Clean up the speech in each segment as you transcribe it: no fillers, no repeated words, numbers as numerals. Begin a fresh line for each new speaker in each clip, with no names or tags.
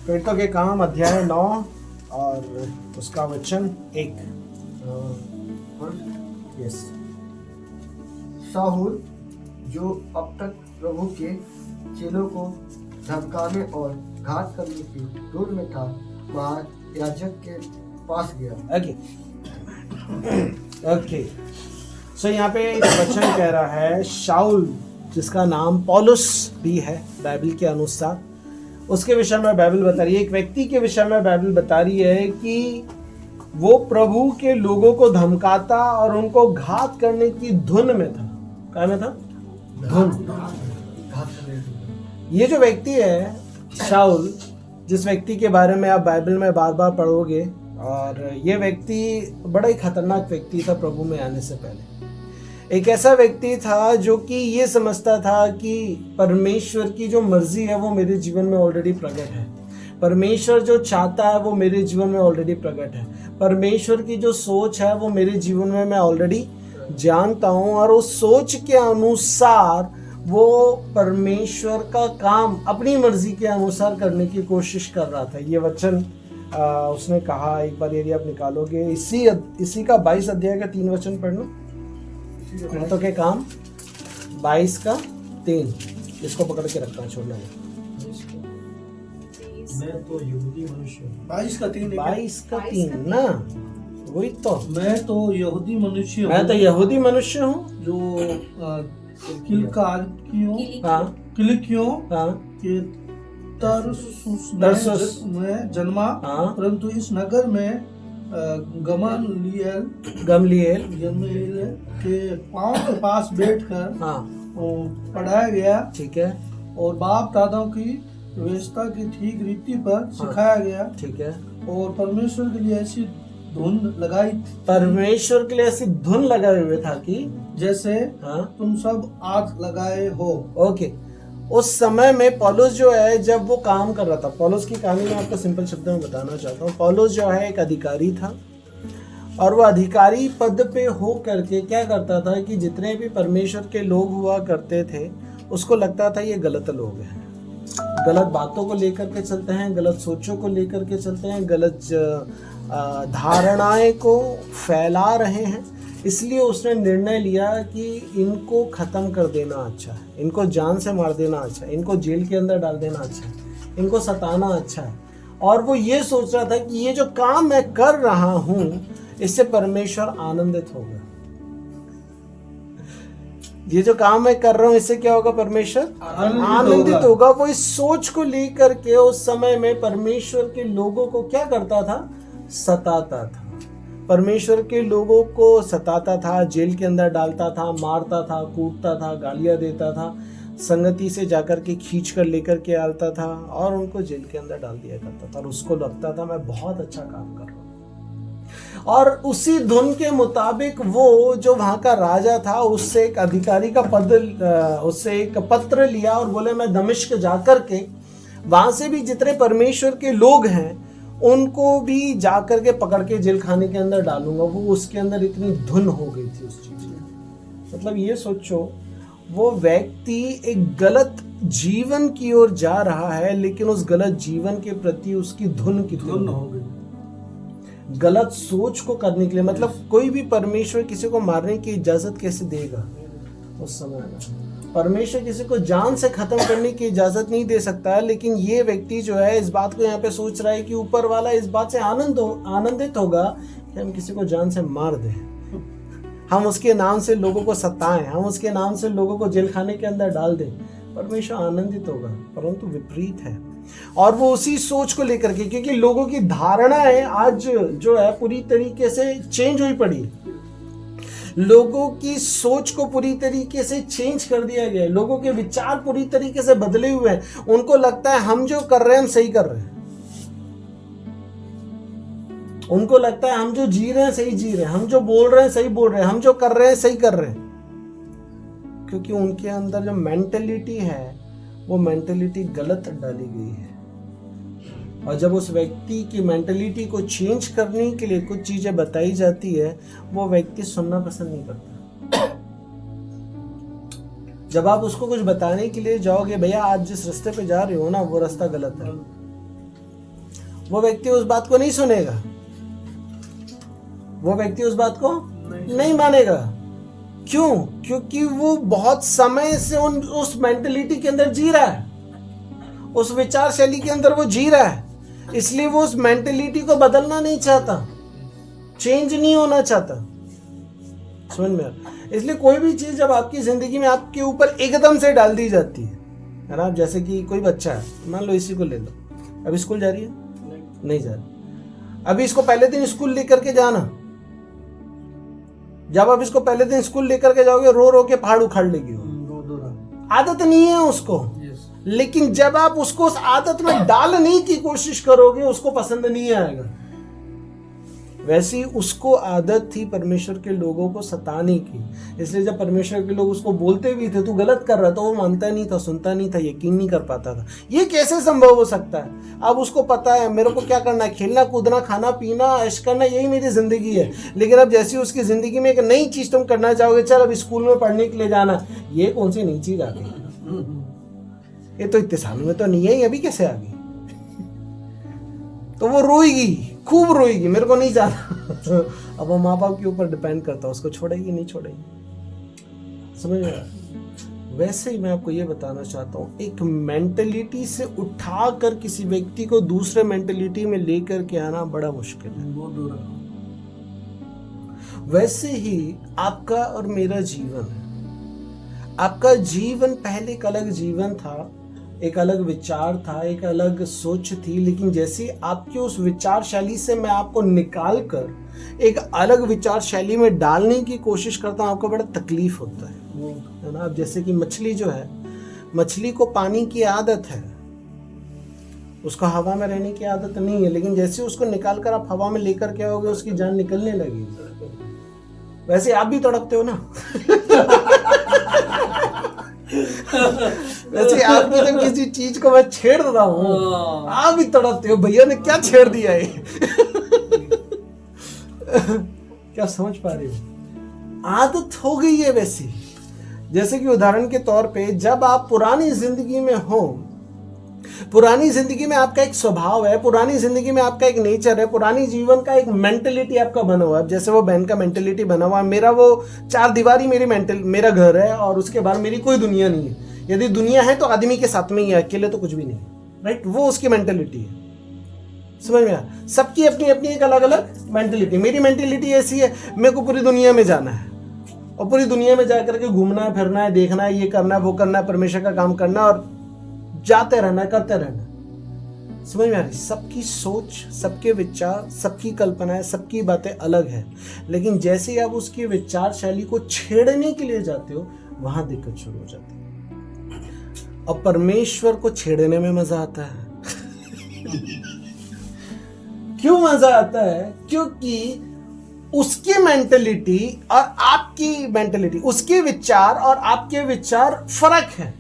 प्रेरितों के काम अध्याय 9 और उसका वचन 1। यस।
शाऊल जो अब तक प्रभु के चेलों को धमकाने और घात करने की धुन में था, महायाजक के पास गया।
ओके सो यहाँ पे एक वचन कह रहा है, शाऊल जिसका नाम पौलुस भी है बाइबल के अनुसार, उसके विषय में बाइबल बता रही है, एक व्यक्ति के विषय में बाइबल बता रही है कि वो प्रभु के लोगों को धमकाता और उनको घात करने की धुन में था। क्या में था? धुन। ये जो व्यक्ति है शाऊल, जिस व्यक्ति के बारे में आप बाइबल में बार बार पढ़ोगे, और ये व्यक्ति बड़ा ही खतरनाक व्यक्ति था प्रभु में आने से पहले। एक ऐसा व्यक्ति था जो कि ये समझता था कि परमेश्वर की जो मर्जी है वो मेरे जीवन में ऑलरेडी प्रकट है, परमेश्वर जो चाहता है वो मेरे जीवन में ऑलरेडी प्रकट है, परमेश्वर की जो सोच है वो मेरे जीवन में मैं ऑलरेडी जानता हूँ, और उस सोच के अनुसार वो परमेश्वर का काम अपनी मर्जी के अनुसार करने की कोशिश कर रहा था। ये वचन उसने कहा, एक बार यदि आप निकालोगे इसी का 22 अध्याय का 3 वचन पढ़ लो। प्रेरितों के काम 22 का 3, इसको पकड़ के रखना, छोड़ना नहीं।
मैं तो यहूदी मनुष्य हूँ।
22 का 3 ना, वही तो।
मैं तो यहूदी मनुष्य हूँ।
मैं तो यहूदी मनुष्य हूँ
जो किलिकियों के तर्सुस में जन्मा, परंतु इस नगर में गमलीएल के पांव के पास बैठकर पढ़ाया गया।
ठीक है।
और बाप दादाओं की व्यवस्था की ठीक रीति पर सिखाया गया।
ठीक है।
और परमेश्वर के लिए ऐसी धुन लगाई,
परमेश्वर के लिए ऐसी धुन लगाए हुए था कि जैसे
तुम सब आज लगाए हो।
ओके। उस समय में पौलुस जो है, जब वो काम कर रहा था, पौलुस की कहानी में आपको सिंपल शब्दों में बताना चाहता हूँ। पौलुस जो है एक अधिकारी था, और वो अधिकारी पद पे हो करके क्या करता था कि जितने भी परमेश्वर के लोग हुआ करते थे, उसको लगता था ये गलत लोग हैं, गलत बातों को लेकर के चलते हैं, गलत सोचों को लेकर के चलते हैं, गलत धारणाएं को फैला रहे हैं। इसलिए उसने निर्णय लिया कि इनको ख़त्म कर देना अच्छा है, इनको जान से मार देना अच्छा है, इनको जेल के अंदर डाल देना अच्छा है, इनको सताना अच्छा है। और वो ये सोच रहा था कि ये जो काम मैं कर रहा हूँ इससे परमेश्वर आनंदित होगा, ये जो काम मैं कर रहा हूँ इससे क्या होगा? परमेश्वर आनंदित होगा। वो इस सोच को लेकर के उस समय में परमेश्वर के लोगों को क्या करता था? सताता था। परमेश्वर के लोगों को सताता था, जेल के अंदर डालता था, मारता था, कूटता था, गालियां देता था, संगति से जाकर के खींच कर लेकर के आता था और उनको जेल के अंदर डाल दिया करता था। और उसको लगता था मैं बहुत अच्छा काम कर रहा हूँ। और उसी धुन के मुताबिक वो जो वहाँ का राजा था, उससे एक अधिकारी का पद, उससे एक पत्र लिया और बोले मैं दमिश्क जाकर के वहाँ से भी जितने परमेश्वर के लोग हैं उनको भी जाकर के पकड़ के जेल खाने के अंदर डालूंगा। वो उसके अंदर इतनी धुन हो गई थी उस चीज में। मतलब ये सोचो, वो व्यक्ति एक गलत जीवन की ओर जा रहा है, लेकिन उस गलत जीवन के प्रति उसकी धुन हो गई, गलत सोच को करने के लिए। मतलब कोई भी परमेश्वर किसी को मारने की इजाजत कैसे देगा? उस समय में परमेश्वर किसी को जान से खत्म करने की इजाजत नहीं दे सकता है, लेकिन ये व्यक्ति जो है इस बात को यहाँ पे सोच रहा है कि ऊपर वाला इस बात से आनंदित होगा कि हम किसी को जान से मार दें, हम उसके नाम से लोगों को सताएं, हम उसके नाम से लोगों को जेल खाने के अंदर डाल दें। परमेश्वर आनंदित होगा, परंतु विपरीत है। और वो उसी सोच को लेकर के, क्योंकि लोगों की धारणाएं आज जो है पूरी तरीके से चेंज हुई पड़ी, लोगों की सोच को पूरी तरीके से चेंज कर दिया गया है, लोगों के विचार पूरी तरीके से बदले हुए हैं। उनको लगता है हम जो कर रहे हैं हम सही कर रहे हैं, उनको लगता है हम जो जी रहे हैं सही जी रहे हैं, हम जो बोल रहे हैं सही बोल रहे हैं, हम जो कर रहे हैं सही कर रहे हैं। क्योंकि उनके अंदर जो मेंटेलिटी है वो मेंटेलिटी गलत डाली गई है। और जब उस व्यक्ति की मेंटेलिटी को चेंज करने के लिए कुछ चीजें बताई जाती है, वो व्यक्ति सुनना पसंद नहीं करता। जब आप उसको कुछ बताने के लिए जाओगे, भैया आप जिस रास्ते पे जा रहे हो ना वो रास्ता गलत है, वो व्यक्ति उस बात को नहीं सुनेगा, वो व्यक्ति उस बात को नहीं मानेगा। क्यों? क्योंकि वो बहुत समय से उस मेंटेलिटी के अंदर जी रहा है, उस विचार शैली के अंदर वो जी रहा है, इसलिए वो उस मेंटेलिटी को बदलना नहीं चाहता, चेंज नहीं होना चाहता। समझ में? इसलिए कोई भी चीज जब आपकी जिंदगी में आपके ऊपर एकदम से डाल दी जाती है ना, जैसे कि कोई बच्चा है, मान लो इसी को ले लो, अभी स्कूल जा रही है? नहीं जा रही। अभी इसको पहले दिन स्कूल लेकर के जाना, जब आप इसको पहले दिन स्कूल लेकर के जाओगे रो रो के पहाड़ उखाड़ लेगी वो, आदत नहीं है उसको। लेकिन जब आप उसको उस आदत में डालने की कोशिश करोगे उसको पसंद नहीं आएगा। वैसी उसको आदत थी परमेश्वर के लोगों को सताने की, इसलिए जब परमेश्वर के लोग उसको बोलते भी थे तू गलत कर रहा था, वो मानता नहीं था, सुनता नहीं था, यकीन नहीं कर पाता था। ये कैसे संभव हो सकता है? अब उसको पता है मेरे को क्या करना है, खेलना कूदना खाना पीना ऐश करना, यही मेरी जिंदगी है। लेकिन अब जैसी उसकी जिंदगी में एक नई चीज तुम करना चाहोगे, चल अब स्कूल में पढ़ने के लिए जाना, ये कौन सी नई चीज आ गई? ये तो इतने सालों में तो नहीं है, अभी कैसे आ गई? तो वो रोएगी, खूब रोएगी, मेरे को नहीं जाना। अब वो माँ बाप के ऊपर डिपेंड करता है, उसको छोड़ेगी नहीं छोड़ेगी। समझ में? वैसे ही मैं आपको ये बताना चाहता हूँ, एक मेंटेलिटी से उठाकर किसी व्यक्ति को दूसरे मेंटेलिटी में लेकर के आना बड़ा मुश्किल है। वैसे ही आपका और मेरा जीवन है। आपका जीवन पहले एक अलग जीवन था, एक अलग विचार था, एक अलग सोच थी, लेकिन जैसे आपकी उस विचार शैली से मैं आपको निकाल कर एक अलग विचार शैली में डालने की कोशिश करता हूँ, आपको बड़ा तकलीफ होता है ना। अब जैसे कि मछली जो है, मछली को पानी की आदत है, उसको हवा में रहने की आदत नहीं है, लेकिन जैसे उसको निकाल कर आप हवा में लेकर के आओगे उसकी जान निकलने लगेगी। वैसे आप भी तड़पते हो ना। वैसे आपकी जब किसी चीज को मैं छेड़ रहा हूँ आप भी तड़पते हो, भैया ने क्या छेड़ दिया है। क्या समझ पा रहे हो? आदत हो गई है वैसी। जैसे कि उदाहरण के तौर पे जब आप पुरानी जिंदगी में हो, पुरानी जिंदगी में आपका एक स्वभाव है, पुरानी जिंदगी में आपका एक नेचर है, पुरानी जीवन का एक मेंटेलिटी आपका बना हुआ है। जैसे वो बहन का मेंटेलिटी बना हुआ है, मेरा वो चार दीवारी मेरा घर है और उसके बाद मेरी कोई दुनिया नहीं है। यदि दुनिया है तो आदमी के साथ में ही है, अकेले तो कुछ भी नहीं, राइट? वो उसकी मेंटेलिटी है। समझ में आया? सबकी अपनी अपनी एक अलग अलग मेंटेलिटी। मेरी मेंटेलिटी ऐसी है, मेरे को पूरी दुनिया में जाना है और पूरी दुनिया में जाकर के घूमना है, फिरना है, देखना है, ये करना है, वो करना है, परमेश्वर का काम करना है और जाते रहना, करते रहना। समझ में आ रही? सबकी सोच, सबके विचार, सबकी कल्पनाएं, सबकी बातें अलग है, लेकिन जैसे ही आप उसकी विचार शैली को छेड़ने के लिए जाते हो वहां दिक्कत शुरू हो जाती है। और परमेश्वर को छेड़ने में मजा आता है। क्यों मजा आता है? क्योंकि उसकी मेंटेलिटी और आपकी मेंटेलिटी, उसके विचार और आपके विचार फर्क है।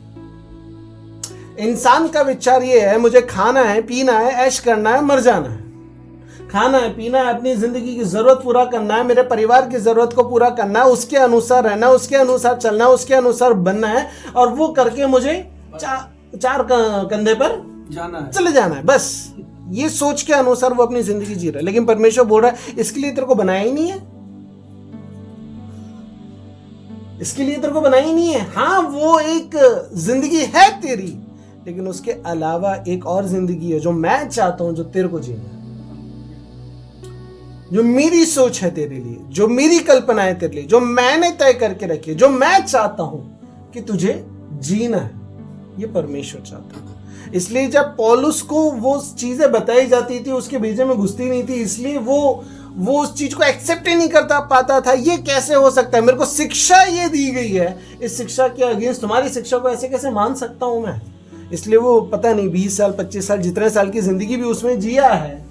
इंसान का विचार ये है, मुझे खाना है, पीना है, ऐश करना है, मर जाना है। खाना है, पीना है, अपनी जिंदगी की जरूरत पूरा करना है, मेरे परिवार की जरूरत को पूरा करना है, उसके अनुसार रहना, उसके अनुसार चलना, उसके अनुसार बनना है और वो करके मुझे चार कंधे पर
जाना है,
चले जाना है। बस ये सोच के अनुसार वो अपनी जिंदगी जी रहा है। लेकिन परमेश्वर बोल रहा है इसके लिए तेरे को बनाया ही नहीं है, इसके लिए तेरे को बनाया ही नहीं है। हाँ, वो एक जिंदगी है तेरी, लेकिन उसके अलावा एक और जिंदगी है जो मैं चाहता हूं, जो तेरे को जीना है, जो मेरी सोच है तेरे लिए, जो मेरी कल्पना है तेरे लिए, जो मैंने तय करके रखी है, जो मैं चाहता हूं कि तुझे जीना है, ये परमेश्वर चाहता है। इसलिए जब पौलुस को वो चीजें बताई जाती थी उसके बीजे में घुसती नहीं थी, इसलिए वो उस चीज को एक्सेप्ट ही नहीं करता पाता था। ये कैसे हो सकता है? मेरे को शिक्षा ये दी गई है, इस शिक्षा के अगेंस्ट तुम्हारी शिक्षा को ऐसे कैसे मान सकता हूं मैं? इसलिए वो पता नहीं 20 साल 25 साल जितने साल की जिंदगी भी उसमें जिया है,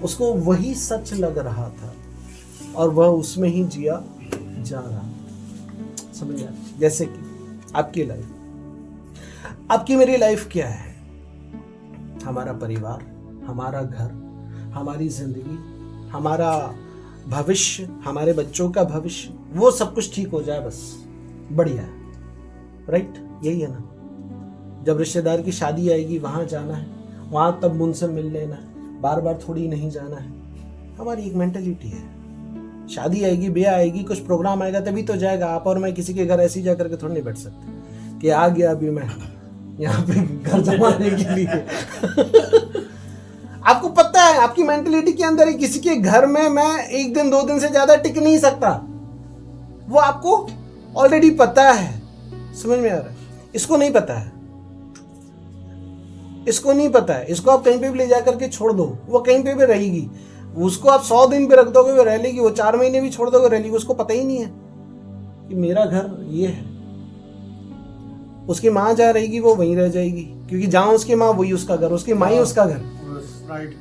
उसको वही सच लग रहा था और वह उसमें ही जिया जा रहा। समझ आया? जैसे कि आपकी लाइफ, आपकी मेरी लाइफ क्या है? हमारा परिवार, हमारा घर, हमारी जिंदगी, हमारा भविष्य, हमारे बच्चों का भविष्य, वो सब कुछ ठीक हो जाए बस, बढ़िया है, राइट? यही है ना। जब रिश्तेदार की शादी आएगी वहां जाना है, वहां तब उनसे मिल लेना है, बार बार थोड़ी नहीं जाना है। हमारी एक मेंटेलिटी है, शादी आएगी, ब्याह आएगी, कुछ प्रोग्राम आएगा तभी तो जाएगा। आप और मैं किसी के घर ऐसे ही जाकर के थोड़ी नहीं बैठ सकते कि आ गया अभी मैं यहाँ पे घर जमाने के लिए। आपको पता है, आपकी मेंटेलिटी के अंदर है, किसी के घर में मैं 1 दिन 2 दिन से ज्यादा टिक नहीं सकता, वो आपको ऑलरेडी पता है। समझ में आ रहा है? इसको नहीं पता है, इसको नहीं पता है। इसको आप कहीं पे भी ले जाकर के छोड़ दो, वो कहीं पे भी रहेगी। उसको आप 100 दिन पे रख दोगे वो रह लेगी, वो 4 महीने भी छोड़ दोगे रह लेगी। उसको पता ही नहीं है कि मेरा घर ये है। उसकी माँ जहाँ रहेगी वो वहीं रह जाएगी, क्योंकि जहाँ उसकी माँ वही उसका घर, उसकी माँ ही उसका घर,
राइट।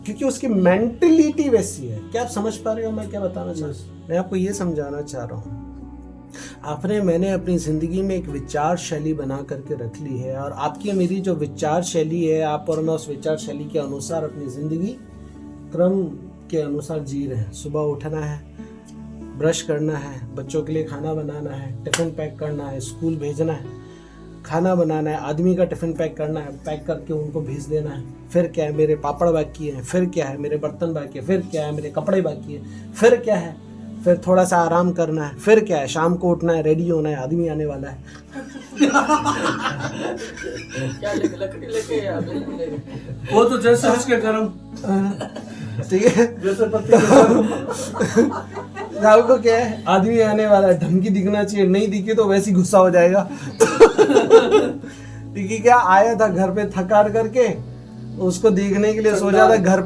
क्योंकि उसकी मेंटेलिटी वैसी है। क्या आप समझ पा रहे हो मैं क्या बताना चाह रहा हूँ? मैं आपको ये समझाना चाह रहा हूँ, मैंने अपनी जिंदगी में एक विचार शैली बना करके रख ली है, और आपकी मेरी जो विचार शैली है, आप और मैं उस विचार शैली के अनुसार अपनी जिंदगी क्रम के अनुसार जी रहे हैं। सुबह उठना है, ब्रश करना है, बच्चों के लिए खाना बनाना है, टिफिन पैक करना है, स्कूल भेजना है, खाना बनाना है, आदमी का टिफिन पैक करना है, पैक करके उनको भेज देना है। फिर क्या है, मेरे पापड़ बाकी हैं, फिर क्या है, मेरे बर्तन बाकी है, फिर क्या है, मेरे कपड़े बाकी है, फिर क्या है, फिर थोड़ा सा आराम करना है, फिर क्या है, शाम को उठना है, रेडी होना है, आदमी आने वाला है।
क्या लेके, लकड़ी लेके या बिल्कुल लेके?
वो तो जैसे उसके कर्म,
ठीक है,
जैसे पति के कर्म।
राहुल को क्या है, आदमी आने वाला है, धमकी दिखना चाहिए, नहीं दिखी तो वैसे ही गुस्सा हो जाएगा। ठीक है, क्या आया था घर पे थकार करके, उसको देखने के लिए सोचा था घर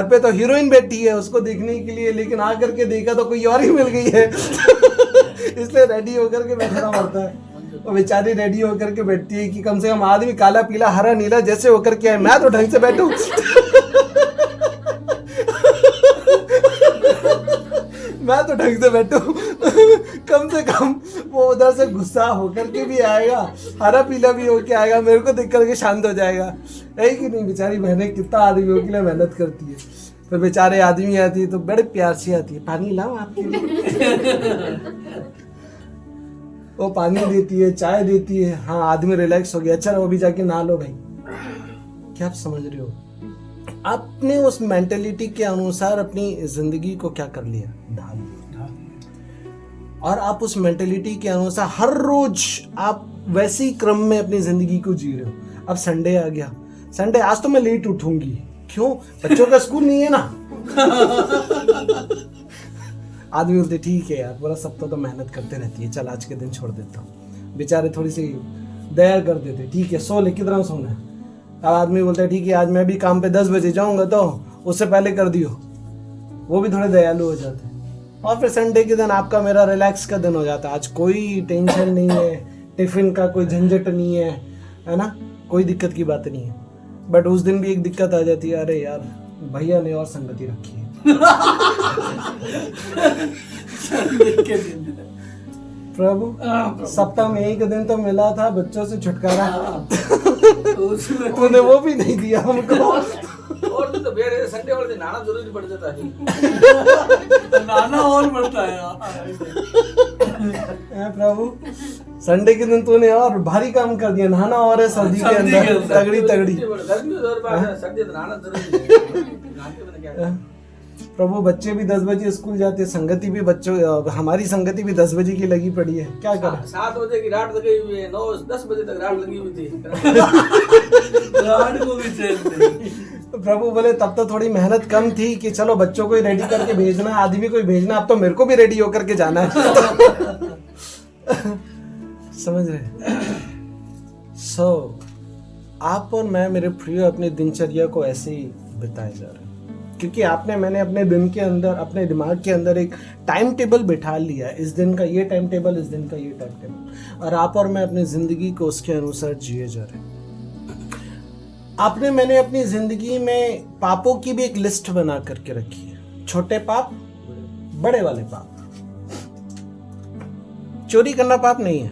पे तो हीरोइन बैठी है उसको देखने के लिए, लेकिन आ करके देखा तो कोई और ही मिल गई है। इसलिए रेडी होकर के बैठना पड़ता है। वो बेचारी रेडी होकर के बैठती है कि कम से कम आदमी काला पीला हरा नीला जैसे होकर के आए, मैं तो ढंग से बैठूं। मैं तो ढंग से बैठूं। कम से कम वो उधर से गुस्सा होकर के भी आएगा, हरा पीला भी होके आएगा, मेरे को देख करके शांत हो जाएगा। है कि नहीं? बेचारी बहनें कितना आदमियों के लिए मेहनत करती है। फिर बेचारे आदमी आती है तो बड़े प्यार से आती है, पानी लाओ आपके लिए। वो पानी देती है, चाय देती है। हाँ, आदमी रिलैक्स हो गया, अच्छा वो भी जाके नहा लो भाई। क्या आप समझ रहे हो? आपने उस मेंटेलिटी के अनुसार अपनी जिंदगी को क्या कर लिया, ढाल लिया। और आप उस मेंटेलिटी के अनुसार हर रोज आप वैसे ही क्रम में अपनी जिंदगी को जी रहे हो। अब संडे आ गया, संडे आज तो मैं लेट उठूंगी, क्यों? बच्चों का स्कूल नहीं है ना। आदमी बोलते ठीक है यार, पूरा सप्ताह तो मेहनत करते रहती है, चल आज के दिन छोड़ देता हूँ। बेचारे थोड़ी सी दया कर देते, ठीक है सो ले, कितना सोना है। अब आदमी बोलता है ठीक है आज मैं भी काम पे 10 बजे जाऊंगा तो उससे पहले कर दियो, वो भी थोड़े दयालु हो जाते हैं। और फिर संडे के दिन आपका मेरा रिलैक्स का दिन हो जाता है। आज कोई टेंशन नहीं है, टिफिन का कोई झंझट नहीं है ना, कोई दिक्कत की बात नहीं है। बट उस दिन भी एक दिक्कत आ जाती है, अरे यार भैया ने और संगति रखी है। प्रभु सप्ताह में एक दिन तो मिला था बच्चों से छुटकारा, तूने वो भी नहीं दिया हमको।
और तो बेरे संडे वाले दिन नहाना जरूरी पड़ जाता है।
नहाना और पड़ता है
प्रभु, संडे के दिन तूने और भारी काम कर दिया, नहाना और है सर्दी के अंदर तगड़ी तगड़ी।
गर्मी और बात है, सर्दी तो नहाना जरूरी है। नहाते बिना क्या है?
प्रभु बच्चे भी 10 बजे स्कूल जाते, संगति भी बच्चों, हमारी संगति भी 10 बजे की लगी पड़ी है, क्या करें?
7 बजे की रात लगी हुई है, 9-10 बजे तक रात लगी हुई थी।
रात को भी चलते।
प्रभु बोले तब तो थोड़ी मेहनत कम थी कि चलो बच्चों को ही रेडी करके भेजना है, आदमी को ही भेजना, अब तो मेरे को भी रेडी होकर के जाना है। समझ रहे? आप और मैं मेरे प्रिय अपनी दिनचर्या को ऐसे ही बिताए जा रहे हैं, क्योंकि मैंने अपने दिन के अंदर, अपने दिमाग के अंदर एक टाइम टेबल बिठा लिया है। इस दिन का ये टाइम टेबल, इस दिन का ये टाइम टेबल, और आप और मैं अपनी जिंदगी को उसके अनुसार जिए जा रहे हैं। मैंने अपनी जिंदगी में पापों की भी एक लिस्ट बना करके रखी है, छोटे पाप, बड़े वाले पाप। चोरी करना पाप नहीं है,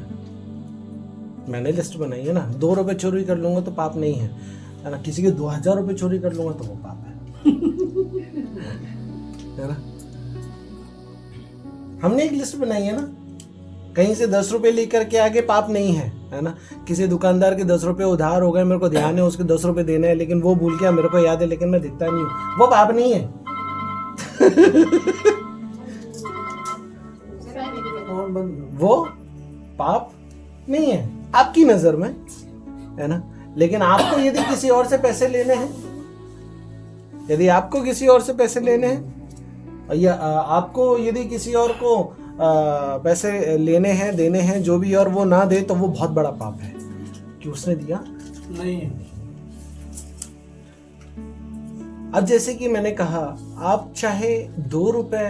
मैंने लिस्ट बनाई है ना। 2 रुपए चोरी कर लूंगा तो पाप नहीं है ना, किसी के 2000 रुपए चोरी कर लूंगा तो वो पाप है ना। हमने एक लिस्ट बनाई है ना, कहीं से 10 रुपए लेकर के आगे पाप नहीं है, है ना। किसी दुकानदार के 10 रुपए उधार हो गए, मेरे को ध्यान है उसके 10 रुपए देने हैं, लेकिन वो भूल गया, मेरे को याद है लेकिन मैं दिखता नहीं हूँ, वो पाप नहीं है। वो पाप नहीं है आपकी नजर में, है ना। लेकिन आपको यदि किसी और से पैसे लेने हैं, यदि आपको किसी और से पैसे लेने हैं, या आपको यदि किसी और को पैसे लेने हैं, देने हैं, जो भी, और वो ना दे, तो वो बहुत बड़ा पाप है कि उसने दिया
नहीं।
अब जैसे कि मैंने कहा, आप चाहे 2 रुपए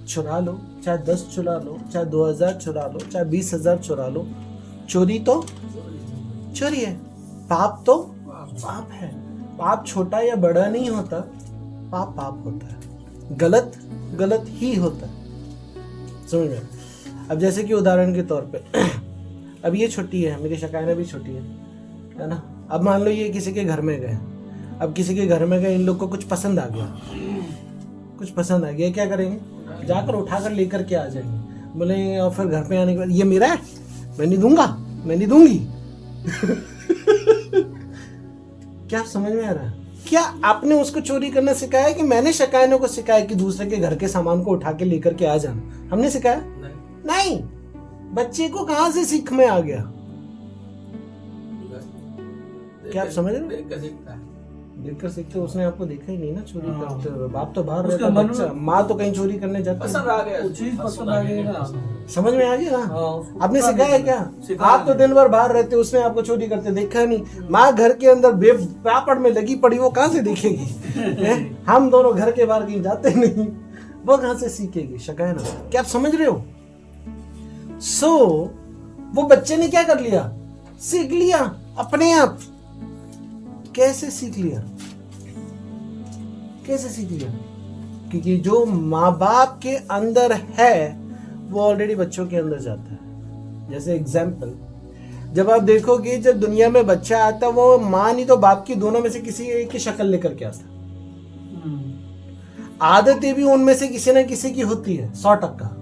चुरा लो, चाहे 10 चुरा लो, चाहे 2000 चुरा लो, चाहे 20,000 चुरा लो, चोरी तो चोरी है, पाप तो पाप है। पाप छोटा या बड़ा नहीं होता, पाप पाप होता है, गलत गलत ही होता है, समझ में। अब जैसे कि उदाहरण के तौर पे अब ये छोटी है, मेरी शकायना भी छोटी है ना। अब मान लो ये किसी के घर में गए, अब किसी के घर में गए, इन लोग को कुछ पसंद आ गया, कुछ पसंद आ गया, क्या करेंगे, जाकर उठाकर लेकर के आ जाएंगे, बोले, और फिर घर पे आने के बाद ये मेरा है, मैं नहीं दूंगा, मैं नहीं दूंगी। क्या समझ में आ रहा है? क्या आपने उसको चोरी करना सिखाया कि मैंने शकायनों को सिखाया कि दूसरे के घर के सामान को उठा के लेकर के आ जाना? हमने सिखाया? नहीं। बच्चे को कहां से सीख में आ गया? क्या आप समझ रहे? देखकर सीखते, उसने आपको देखा ही नहीं ना चोरी करते हुए। बाप तो बाहर रहता, बच्चा, माँ तो कहीं चोरी करने जाती है।
पसंद आ गया ना,
समझ में आ गया ना? आपने सिखाया क्या? आप तो दिन भर बाहर रहते, उसने आपको चोरी करते देखा नहीं। माँ घर के अंदर पापड़ में लगी पड़ी, वो कहाँ से देखेगी? हम दोनों घर के बाहर कहीं जाते नहीं, वो कहाँ से सीखेगी शकायना? क्या आप समझ रहे हो? वो बच्चे ने क्या कर लिया? सीख लिया अपने आप। कैसे सीख लिया? कैसे सीख लिया? क्योंकि जो माँ बाप के अंदर है वो ऑलरेडी बच्चों के अंदर जाता है। जैसे एग्जाम्पल, जब आप देखोगे, जब दुनिया में बच्चा आता, वो माँ नहीं तो बाप की, दोनों में से किसी एक की शक्ल लेकर के आता। आदतें भी उनमें से किसी न किसी की होती है, 100%।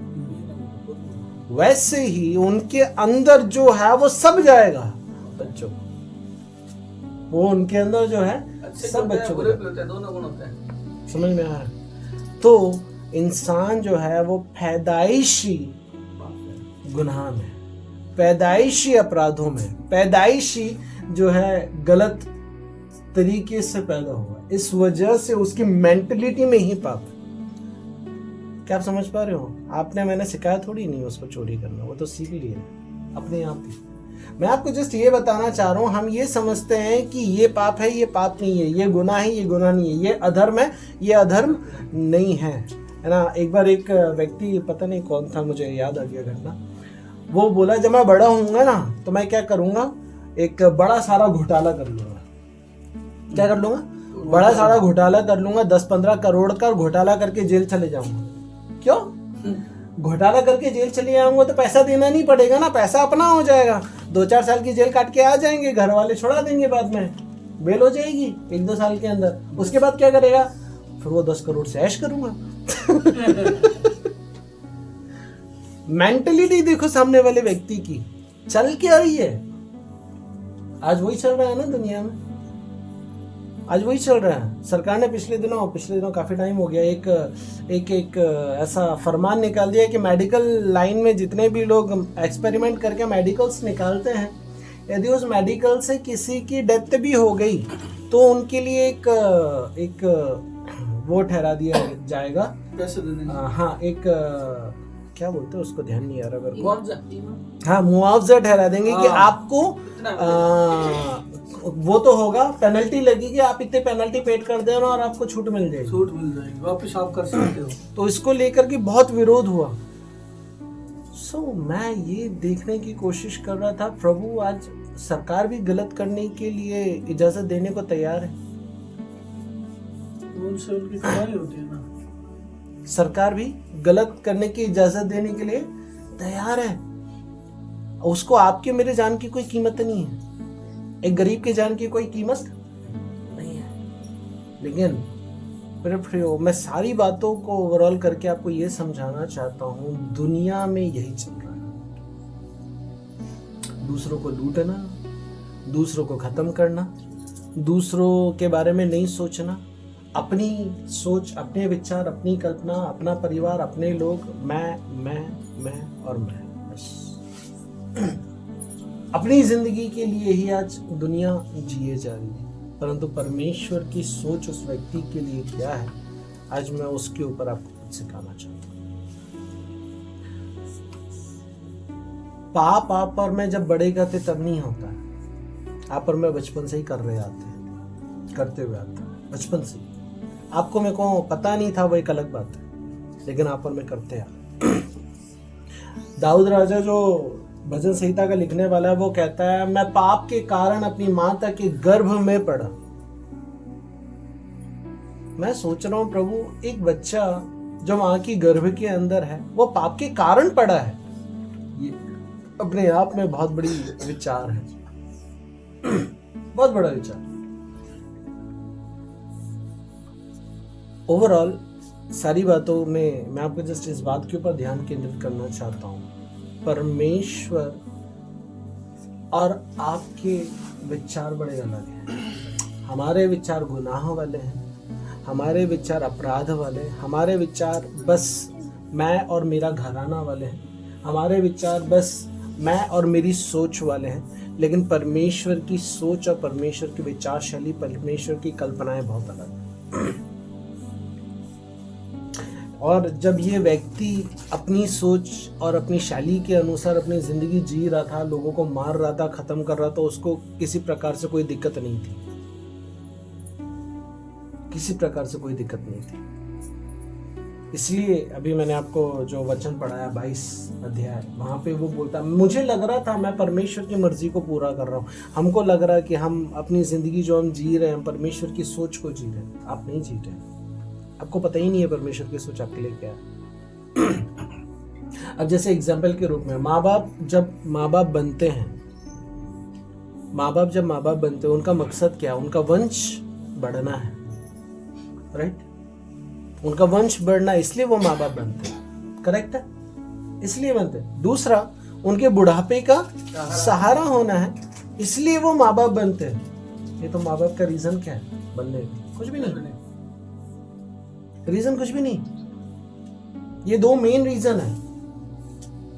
वैसे ही उनके अंदर जो है वो सब जाएगा बच्चों को, वो उनके अंदर जो है सब बच्चों को,
दोनों गुण होते हैं।
समझ में आ रहा है? तो इंसान जो है वो पैदाइशी गुनाह में, पैदाइशी अपराधों में, पैदाइशी जो है गलत तरीके से पैदा हुआ, इस वजह से उसकी मेंटलिटी में ही पाप है। क्या आप समझ पा रहे हो? आपने, मैंने सिखाया थोड़ी नहीं उसको चोरी करना, वो तो सीख लिया अपने आप ही। मैं आपको जस्ट ये बताना चाह रहा हूँ, हम ये समझते हैं कि ये पाप है, ये पाप नहीं है, ये गुनाह है, ये गुनाह नहीं है, ये अधर्म है, ये अधर्म नहीं है, है ना। एक बार एक व्यक्ति, पता नहीं कौन था, मुझे याद आ गया घटना, वो बोला, जब मैं बड़ा होऊंगा ना तो मैं क्या करूंगा, एक बड़ा सारा घोटाला कर लूंगा। क्या कर लूंगा? बड़ा सारा घोटाला कर लूंगा, 10-15 करोड़ का घोटाला करके जेल चले जाऊंगा। क्यों? घोटाला करके जेल चले जाऊंगा तो पैसा देना नहीं पड़ेगा ना, पैसा अपना हो जाएगा, 2-4 साल की जेल काट के आ जाएंगे, घर वाले छुड़ा देंगे, बाद में बेल हो जाएगी 1-2 साल के अंदर। उसके बाद क्या करेगा? फिर वो 10 करोड़ से ऐश करूंगा। मेंटलिटी देखो सामने वाले व्यक्ति की, चल क्या रही है? आज वही चल रहा है ना दुनिया में, आज वही चल रहा है। सरकार ने पिछले दिनों काफी टाइम हो गया, एक ऐसा फरमान निकाल दिया कि मेडिकल लाइन में जितने भी लोग एक्सपेरिमेंट करके मेडिकल्स निकालते हैं, यदि उस मेडिकल से किसी की डेथ भी हो गई तो उनके लिए एक वो ठहरा दिया जाएगा, पैसे देने। हाँ, एक क्या बोलते हैं उसको, ध्यान नहीं आ रहा मेरे को। हाँ, मुआवजा ठहरा देंगे कि आपको वो तो होगा, पेनल्टी लगेगी, आप इतने पेनल्टी पेड कर देना और आपको छूट मिल जाएगी,
वापस आप कर सकते हो।
तो इसको लेकर के बहुत विरोध हुआ। मैं ये देखने की कोशिश कर रहा था, प्रभु आज सरकार भी गलत करने के लिए इजाजत देने को तैयार है।
उनसे उनकी कमाई होती है ना।
सरकार भी गलत करने की इजाजत देने के लिए तैयार है। उसको आपके मेरे जान की कोई कीमत नहीं है, एक गरीब के जान की कोई कीमत नहीं है। लेकिन मेरे प्रियो, मैं सारी बातों को ओवरऑल करके आपको ये समझाना चाहता हूं, दुनिया में यही चल रहा है। दूसरों को लूटना, दूसरों को खत्म करना, दूसरों के बारे में नहीं सोचना, अपनी सोच, अपने विचार, अपनी कल्पना, अपना परिवार, अपने लोग, मैं और मैं, बस। अपनी जिंदगी के लिए ही आज दुनिया जिए जा रही है, परंतु परमेश्वर की सोच उस व्यक्ति के लिए क्या है, आज मैं उसके ऊपर आपको कुछ सिखाना चाहता हूँ। पाप आप और मैं जब बड़े करते तब नहीं होता है। आप और मैं बचपन से ही करते हुए आते हैं, बचपन से। आपको मेरे को पता नहीं था, वो एक अलग बात है, लेकिन आप और मैं करते हैं। दाऊद राजा जो भजन संहिता का लिखने वाला है, वो कहता है, मैं पाप के कारण अपनी माता के गर्भ में पड़ा। मैं सोच रहा हूं प्रभु, एक बच्चा जो मां की गर्भ के अंदर है, वो पाप के कारण पड़ा है। ये अपने आप में बहुत बड़ी विचार है, बहुत बड़ा विचार। ओवरऑल सारी बातों में मैं आपको जस्ट इस बात के ऊपर ध्यान केंद्रित करना चाहता हूं, परमेश्वर और आपके विचार बड़े अलग हैं। हमारे विचार गुनाह वाले हैं, हमारे विचार अपराध वाले हैं, हमारे विचार बस मैं और मेरा घराना वाले हैं, हमारे विचार बस मैं और मेरी सोच वाले हैं। लेकिन परमेश्वर की सोच और परमेश्वर की विचार शैली, परमेश्वर की कल्पनाएं बहुत अलग हैं। और जब ये व्यक्ति अपनी सोच और अपनी शैली के अनुसार अपनी जिंदगी जी रहा था, लोगों को मार रहा था, खत्म कर रहा था, उसको किसी प्रकार से कोई दिक्कत नहीं थी, किसी प्रकार से कोई दिक्कत नहीं थी। इसलिए अभी मैंने आपको जो वचन पढ़ाया 22 अध्याय, वहां पे वो बोलता, मुझे लग रहा था मैं परमेश्वर की मर्जी को पूरा कर रहा हूँ, हमको लग रहा है कि हम अपनी जिंदगी जो हम जी रहे हैं, हम परमेश्वर की सोच को जी रहे हैं। आप नहीं जी रहे, आपको पता ही नहीं है परमेश्वर की सोच आपके लिए क्या है। अब जैसे एग्जाम्पल के रूप में, माँ बाप जब माँ बाप बनते हैं, उनका मकसद क्या है? उनका वंश बढ़ना है, राइट? उनका वंश बढ़ना, इसलिए वो माँ बाप बनते हैं, करेक्ट है? इसलिए बनते हैं। दूसरा, उनके बुढ़ापे का सहारा होना है, इसलिए वो माँ बाप बनते हैं। ये तो माँ बाप का रीजन क्या है बनने का? कुछ भी नहीं, रीजन कुछ भी नहीं। ये दो मेन रीजन है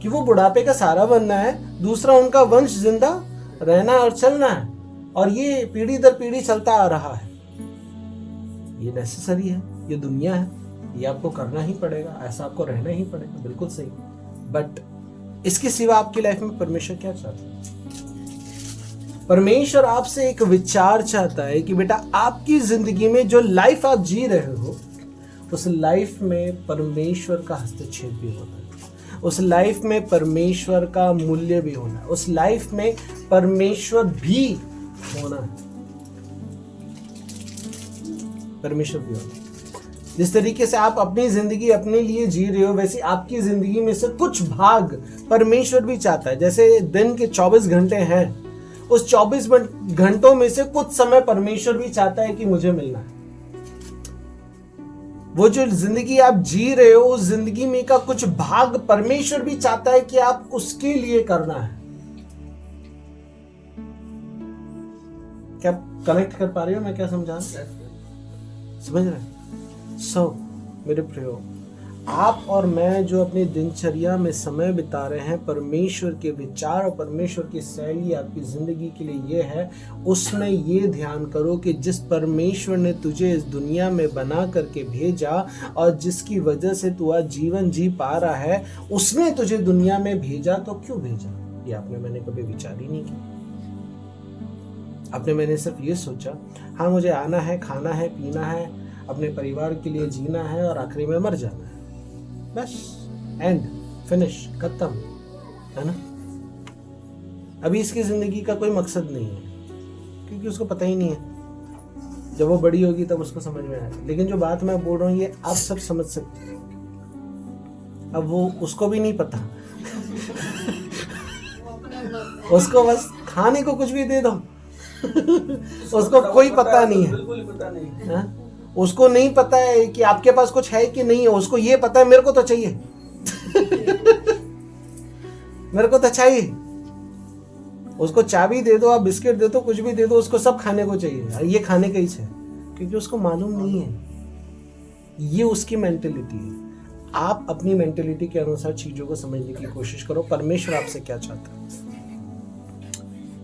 कि वो बुढ़ापे का सहारा बनना है, दूसरा उनका वंश जिंदा रहना और चलना है, और ये पीढ़ी दर पीढ़ी चलता आ रहा है। ये नेसेसरी है, ये दुनिया है, ये आपको करना ही पड़ेगा, ऐसा आपको रहना ही पड़ेगा, बिल्कुल सही। बट इसके सिवा आपकी लाइफ में परमेश्वर क्या चाहता है? परमेश्वर आपसे एक विचार चाहता है कि बेटा, आपकी जिंदगी में जो लाइफ आप जी रहे हो, उस लाइफ में परमेश्वर का हस्तक्षेप भी होना है, उस लाइफ में परमेश्वर का मूल्य भी होना है, उस लाइफ में परमेश्वर भी होना है, परमेश्वर भी होना है। जिस तरीके से आप अपनी जिंदगी अपने लिए जी रहे हो, वैसे आपकी जिंदगी में से कुछ भाग परमेश्वर भी चाहता है। जैसे दिन के 24 घंटे हैं, उस 24 घंटों में से कुछ समय परमेश्वर भी चाहता है कि मुझे मिलना है। वो जो जिंदगी आप जी रहे हो, उस जिंदगी में का कुछ भाग परमेश्वर भी चाहता है कि आप उसके लिए करना है। क्या कनेक्ट कर पा रहे हो मैं क्या समझा रहा हूं? समझ रहे? मेरे प्रियो, आप और मैं जो अपनी दिनचर्या में समय बिता रहे हैं, परमेश्वर के विचार और परमेश्वर की शैली आपकी जिंदगी के लिए ये है, उसमें ये ध्यान करो कि जिस परमेश्वर ने तुझे इस दुनिया में बना करके भेजा और जिसकी वजह से तू आज जीवन जी पा रहा है, उसने तुझे दुनिया में भेजा तो क्यों भेजा? ये आपने मैंने कभी विचार ही नहीं किया। आपने मैंने सिर्फ ये सोचा, हाँ मुझे आना है, खाना है, पीना है, अपने परिवार के लिए जीना है और आखिरी में मर जाना है, बस, एंड फिनिश, खत्म, है ना? अभी इसकी जिंदगी का कोई मकसद नहीं है, क्योंकि उसको पता ही नहीं है। जब वो बड़ी होगी तब उसको समझ में आएगा। लेकिन जो बात मैं बोल रहा हूँ ये आप सब समझ सकते हो। अब वो उसको भी नहीं पता उसको बस खाने को कुछ भी दे दो उसको कोई पता नहीं है,
बिल्कुल पता नहीं है।
उसको नहीं पता है कि आपके पास कुछ है कि नहीं है। उसको ये पता है मेरे को तो चाहिए मेरे को तो चाहिए। उसको चाबी दे दो, आप बिस्किट दे दो, कुछ भी दे दो, उसको सब खाने को चाहिए, ये खाने का ही है, क्योंकि उसको मालूम नहीं है। ये उसकी मेंटेलिटी है। आप अपनी मेंटेलिटी के अनुसार चीजों को समझने की कोशिश करो, परमेश्वर आपसे क्या चाहता है।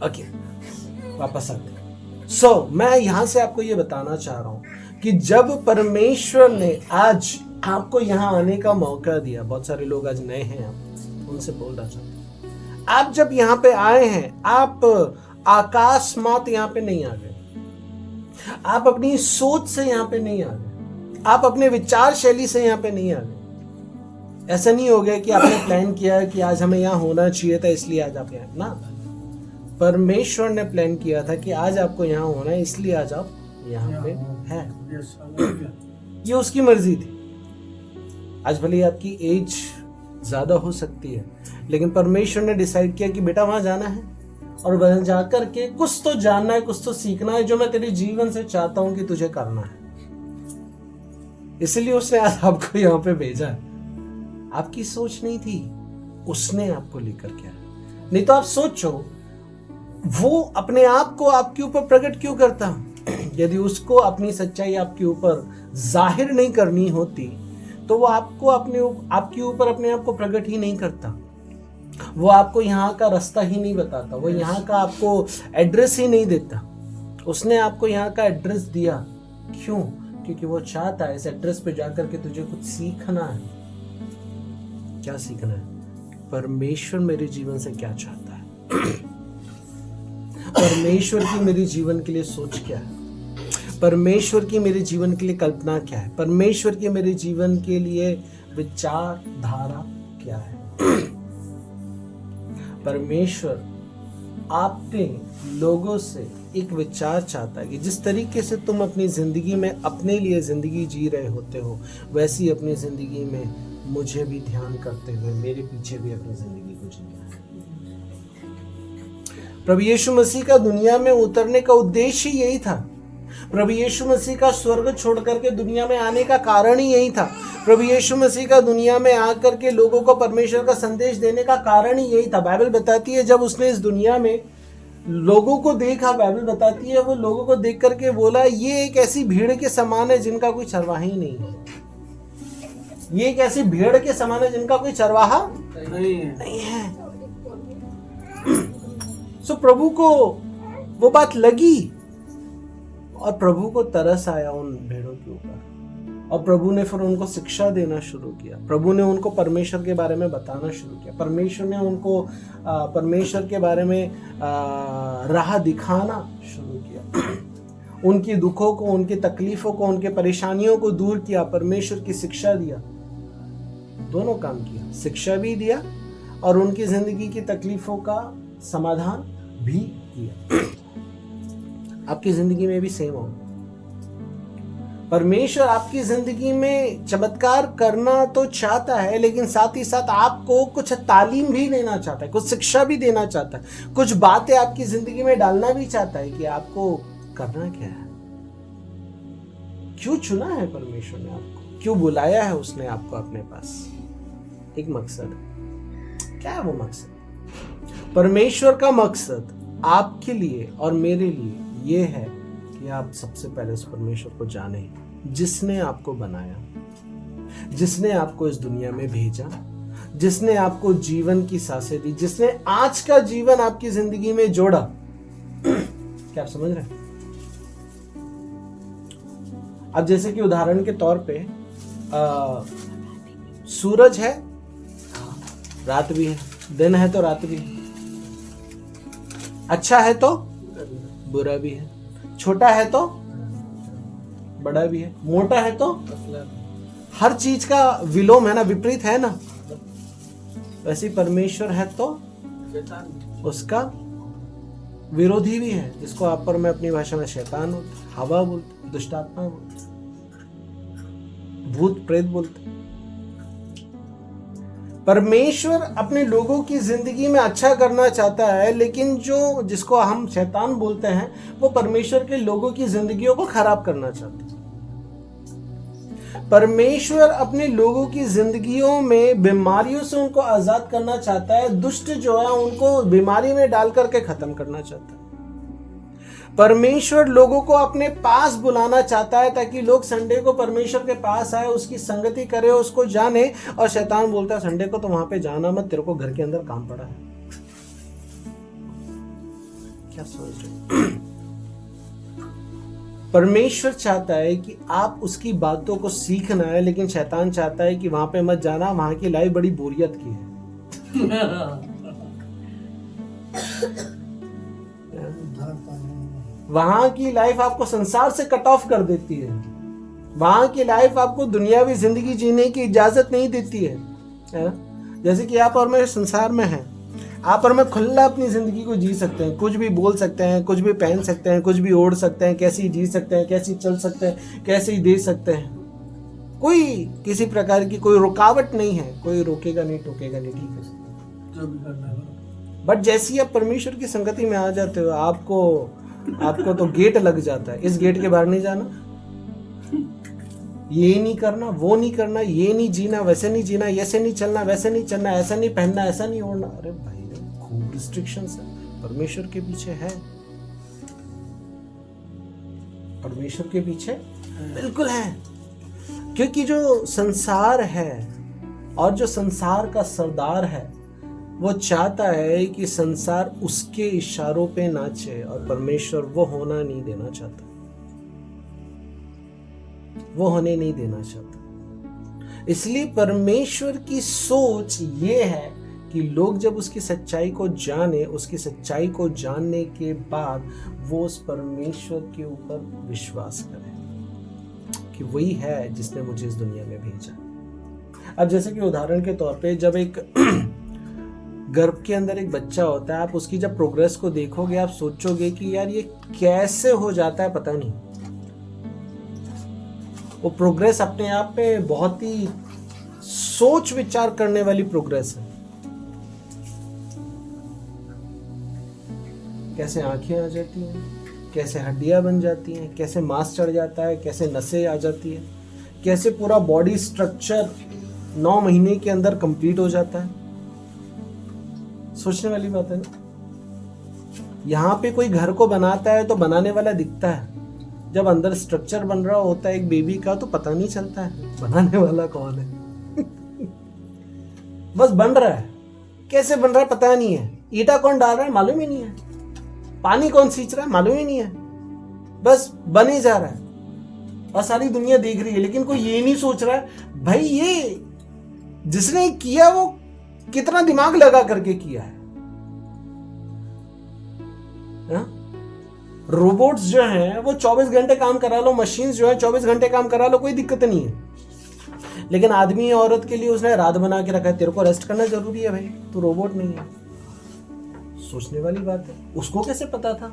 ओके, वापस आते हैं। मैं यहां से आपको ये बताना चाह रहा हूं कि जब परमेश्वर ने आज आपको यहां आने का मौका दिया, बहुत सारे लोग आज नए हैं, आप उनसे बोलना चाहते हैं, आप जब यहाँ पे आए हैं, आप आकाश मात यहाँ पे नहीं आ गए, आप अपनी सोच से यहाँ पे नहीं आ गए, आप अपने विचार शैली से यहाँ पे नहीं आ गए। ऐसा नहीं हो गया कि आपने प्लान किया है कि आज हमें यहाँ होना चाहिए था इसलिए आज आप यहाँ ना, परमेश्वर ने प्लान किया था कि आज आपको यहाँ होना है इसलिए आज आप यहाँ पे हैं। ये उसकी मर्जी थी। आज भले आपकी एज ज्यादा हो सकती है, लेकिन परमेश्वर ने डिसाइड किया कि बेटा वहां जाना है और वहां जाकर के कुछ तो जानना है, कुछ तो सीखना है, जो मैं तेरे जीवन से चाहता हूं कि तुझे करना है। इसलिए उसने आज आपको यहाँ पे भेजा है। आपकी सोच नहीं थी, उसने आपको लेकर के आया। नहीं तो आप सोचो, वो अपने आप को आपके ऊपर प्रकट क्यों करता? यदि उसको अपनी सच्चाई आपके ऊपर जाहिर नहीं करनी होती तो वो आपको आपके ऊपर अपने आप को प्रकट ही नहीं करता। वो आपको यहाँ का रास्ता ही नहीं बताता, वो यहाँ का आपको एड्रेस ही नहीं देता। उसने आपको यहाँ का एड्रेस दिया। क्यों? क्योंकि वो चाहता है इस एड्रेस पे जाकर के तुझे कुछ सीखना है। क्या सीखना है? परमेश्वर मेरे जीवन से क्या चाहता है, परमेश्वर की मेरे जीवन के लिए सोच क्या है, परमेश्वर की मेरे जीवन के लिए कल्पना क्या है, परमेश्वर की मेरे जीवन के लिए विचारधारा क्या है। परमेश्वर आपके लोगों से एक विचार चाहता है कि जिस तरीके से तुम अपनी जिंदगी में अपने लिए जिंदगी जी रहे होते हो, वैसी अपनी जिंदगी में मुझे भी ध्यान करते हुए मेरे पीछे भी अपनी जिंदगी को जीना है। प्रभु यीशु मसीह का दुनिया में उतरने का उद्देश्य ही यही था। प्रभु यीशु मसीह का स्वर्ग छोड़ करके दुनिया में आने का कारण ही यही था। प्रभु यीशु मसीह का दुनिया में आकर के लोगों को परमेश्वर का संदेश देने का कारण ही यही था। बाइबल बताती है जब उसने इस दुनिया में लोगों को देखा, बाइबल बताती है वो लोगों को देख करके बोला, ये एक ऐसी भीड़ के समान है जिनका कोई चरवाहा ही नहीं है। ये एक ऐसी भीड़ के समान है जिनका कोई चरवाहा नहीं है। सो प्रभु को वो बात लगी और प्रभु को तरस आया उन भेड़ों के ऊपर, और प्रभु ने फिर उनको शिक्षा देना शुरू किया। प्रभु ने उनको परमेश्वर के बारे में बताना शुरू किया। परमेश्वर ने उनको परमेश्वर के बारे में राह दिखाना शुरू किया। उनकी दुखों को, उनकी तकलीफों को, उनके परेशानियों को दूर किया। परमेश्वर की शिक्षा दिया। दोनों काम किया, शिक्षा भी दिया और उनकी जिंदगी की तकलीफों का समाधान भी किया। आपकी जिंदगी में भी सेम हो। परमेश्वर आपकी जिंदगी में चमत्कार करना तो चाहता है, लेकिन साथ ही साथ आपको कुछ तालीम भी देना चाहता है, कुछ शिक्षा भी देना चाहता है, कुछ बातें आपकी जिंदगी में डालना भी चाहता है कि आपको करना क्या है। क्यों चुना है परमेश्वर ने आपको, क्यों बुलाया है उसने आपको अपने पास? एक मकसद है। क्या है वो मकसद? परमेश्वर का मकसद आपके लिए और मेरे लिए ये है कि आप सबसे पहले उस परमेश्वर को जाने जिसने आपको बनाया, जिसने आपको इस दुनिया में भेजा, जिसने आपको जीवन की सांसें दी, जिसने आज का जीवन आपकी जिंदगी में जोड़ा। क्या आप समझ रहे हैं? अब जैसे कि उदाहरण के तौर पे सूरज है, रात भी है, दिन है तो रात भी है, अच्छा है तो बुरा भी है, छोटा है तो बड़ा भी है, मोटा है तो हर चीज का विलोम है ना, विपरीत है ना। वैसे परमेश्वर है तो उसका विरोधी भी है, जिसको आप पर मैं अपनी भाषा में शैतान बोलते, हवा बोलते, दुष्टात्मा बोलते, भूत प्रेत बोलते। परमेश्वर अपने लोगों की जिंदगी में अच्छा करना चाहता है, लेकिन जो जिसको हम शैतान बोलते हैं वो परमेश्वर के लोगों की जिंदगियों को खराब करना चाहते हैं। परमेश्वर अपने लोगों की जिंदगियों में बीमारियों से उनको आजाद करना चाहता है। दुष्ट जो है उनको बीमारी में डाल करके खत्म करना चाहता है। परमेश्वर लोगों को अपने पास बुलाना चाहता है ताकि लोग संडे को परमेश्वर के पास आए, उसकी संगति करे, उसको जाने। और शैतान बोलता है संडे को तो वहां पे जाना मत, तेरे को घर के अंदर काम पड़ा है। क्या सोच रहे? परमेश्वर चाहता है कि आप उसकी बातों को सीखना है, लेकिन शैतान चाहता है कि वहां पे मत जाना, वहां की लाइफ बड़ी बोरियत की है। वहां की लाइफ आपको संसार से कट ऑफ कर देती है। वहां की लाइफ आपको दुनियावी जिंदगी जीने की इजाजत नहीं देती है ना? जैसे कि आप और मैं संसार में हैं, आप और मैं खुला अपनी जिंदगी को जी सकते हैं, कुछ भी बोल सकते हैं, कुछ भी पहन सकते हैं, कुछ भी ओढ़ सकते हैं, कैसे ही जी सकते हैं, कैसे ही चल सकते हैं, कैसे ही दे सकते हैं। कोई किसी प्रकार की कोई रुकावट नहीं है, कोई रोकेगा नहीं, टोकेगा नहीं, ठीक है। बट जैसे ही आप परमेश्वर की संगति में आ जाते हो, आपको तो गेट लग जाता है, इस गेट के बाहर नहीं जाना, ये नहीं करना, वो नहीं करना, ये नहीं जीना, वैसे नहीं जीना, ऐसे नहीं चलना, वैसे नहीं चलना, ऐसा नहीं पहनना, ऐसा नहीं ओढ़ना। अरे भाई खूब रिस्ट्रिक्शंस है। परमेश्वर के पीछे है, परमेश्वर के पीछे बिल्कुल है। क्योंकि जो संसार है और जो संसार का सरदार है, वो चाहता है कि संसार उसके इशारों पे नाचे, और परमेश्वर वो होना नहीं देना चाहता, वो होने नहीं देना चाहता। इसलिए परमेश्वर की सोच ये है कि लोग जब उसकी सच्चाई को जाने, उसकी सच्चाई को जानने के बाद वो उस परमेश्वर के ऊपर विश्वास करें कि वही है जिसने मुझे इस दुनिया में भेजा। अब जैसे कि उदाहरण के तौर पे, जब एक गर्भ के अंदर एक बच्चा होता है, आप उसकी जब प्रोग्रेस को देखोगे, आप सोचोगे कि यार ये कैसे हो जाता है, पता नहीं। वो प्रोग्रेस अपने आप में बहुत ही सोच विचार करने वाली प्रोग्रेस है। कैसे आंखें आ जाती हैं, कैसे हड्डियां बन जाती हैं, कैसे मांस चढ़ जाता है, कैसे नसें आ जाती है, कैसे पूरा बॉडी स्ट्रक्चर 9 महीने के अंदर कंप्लीट हो जाता है। सोचने वाली बात है ना। यहाँ पे कोई घर को बनाता है तो बनाने वाला दिखता है, जब अंदर स्ट्रक्चर बन रहा होता है एक बेबी का तो पता नहीं चलता है बनाने वाला कौन है। बस बन रहा है, कैसे बन रहा है पता नहीं है, ईटा कौन डाल रहा है मालूम ही नहीं है, पानी कौन सींच रहा है मालूम ही नहीं है, बस बन ही जा रहा है और सारी दुनिया देख रही है। लेकिन कोई ये नहीं सोच रहा है भाई ये जिसने किया वो कितना दिमाग लगा करके किया है। रोबोट्स जो हैं वो 24 घंटे काम करा लो, मशीन्स जो है 24 घंटे काम करा लो, कोई दिक्कत नहीं है। लेकिन आदमी या औरत के लिए उसने रात बना के रखा है, तेरे को रेस्ट करना जरूरी है भाई, तू रोबोट नहीं है। सोचने वाली बात है। उसको कैसे पता था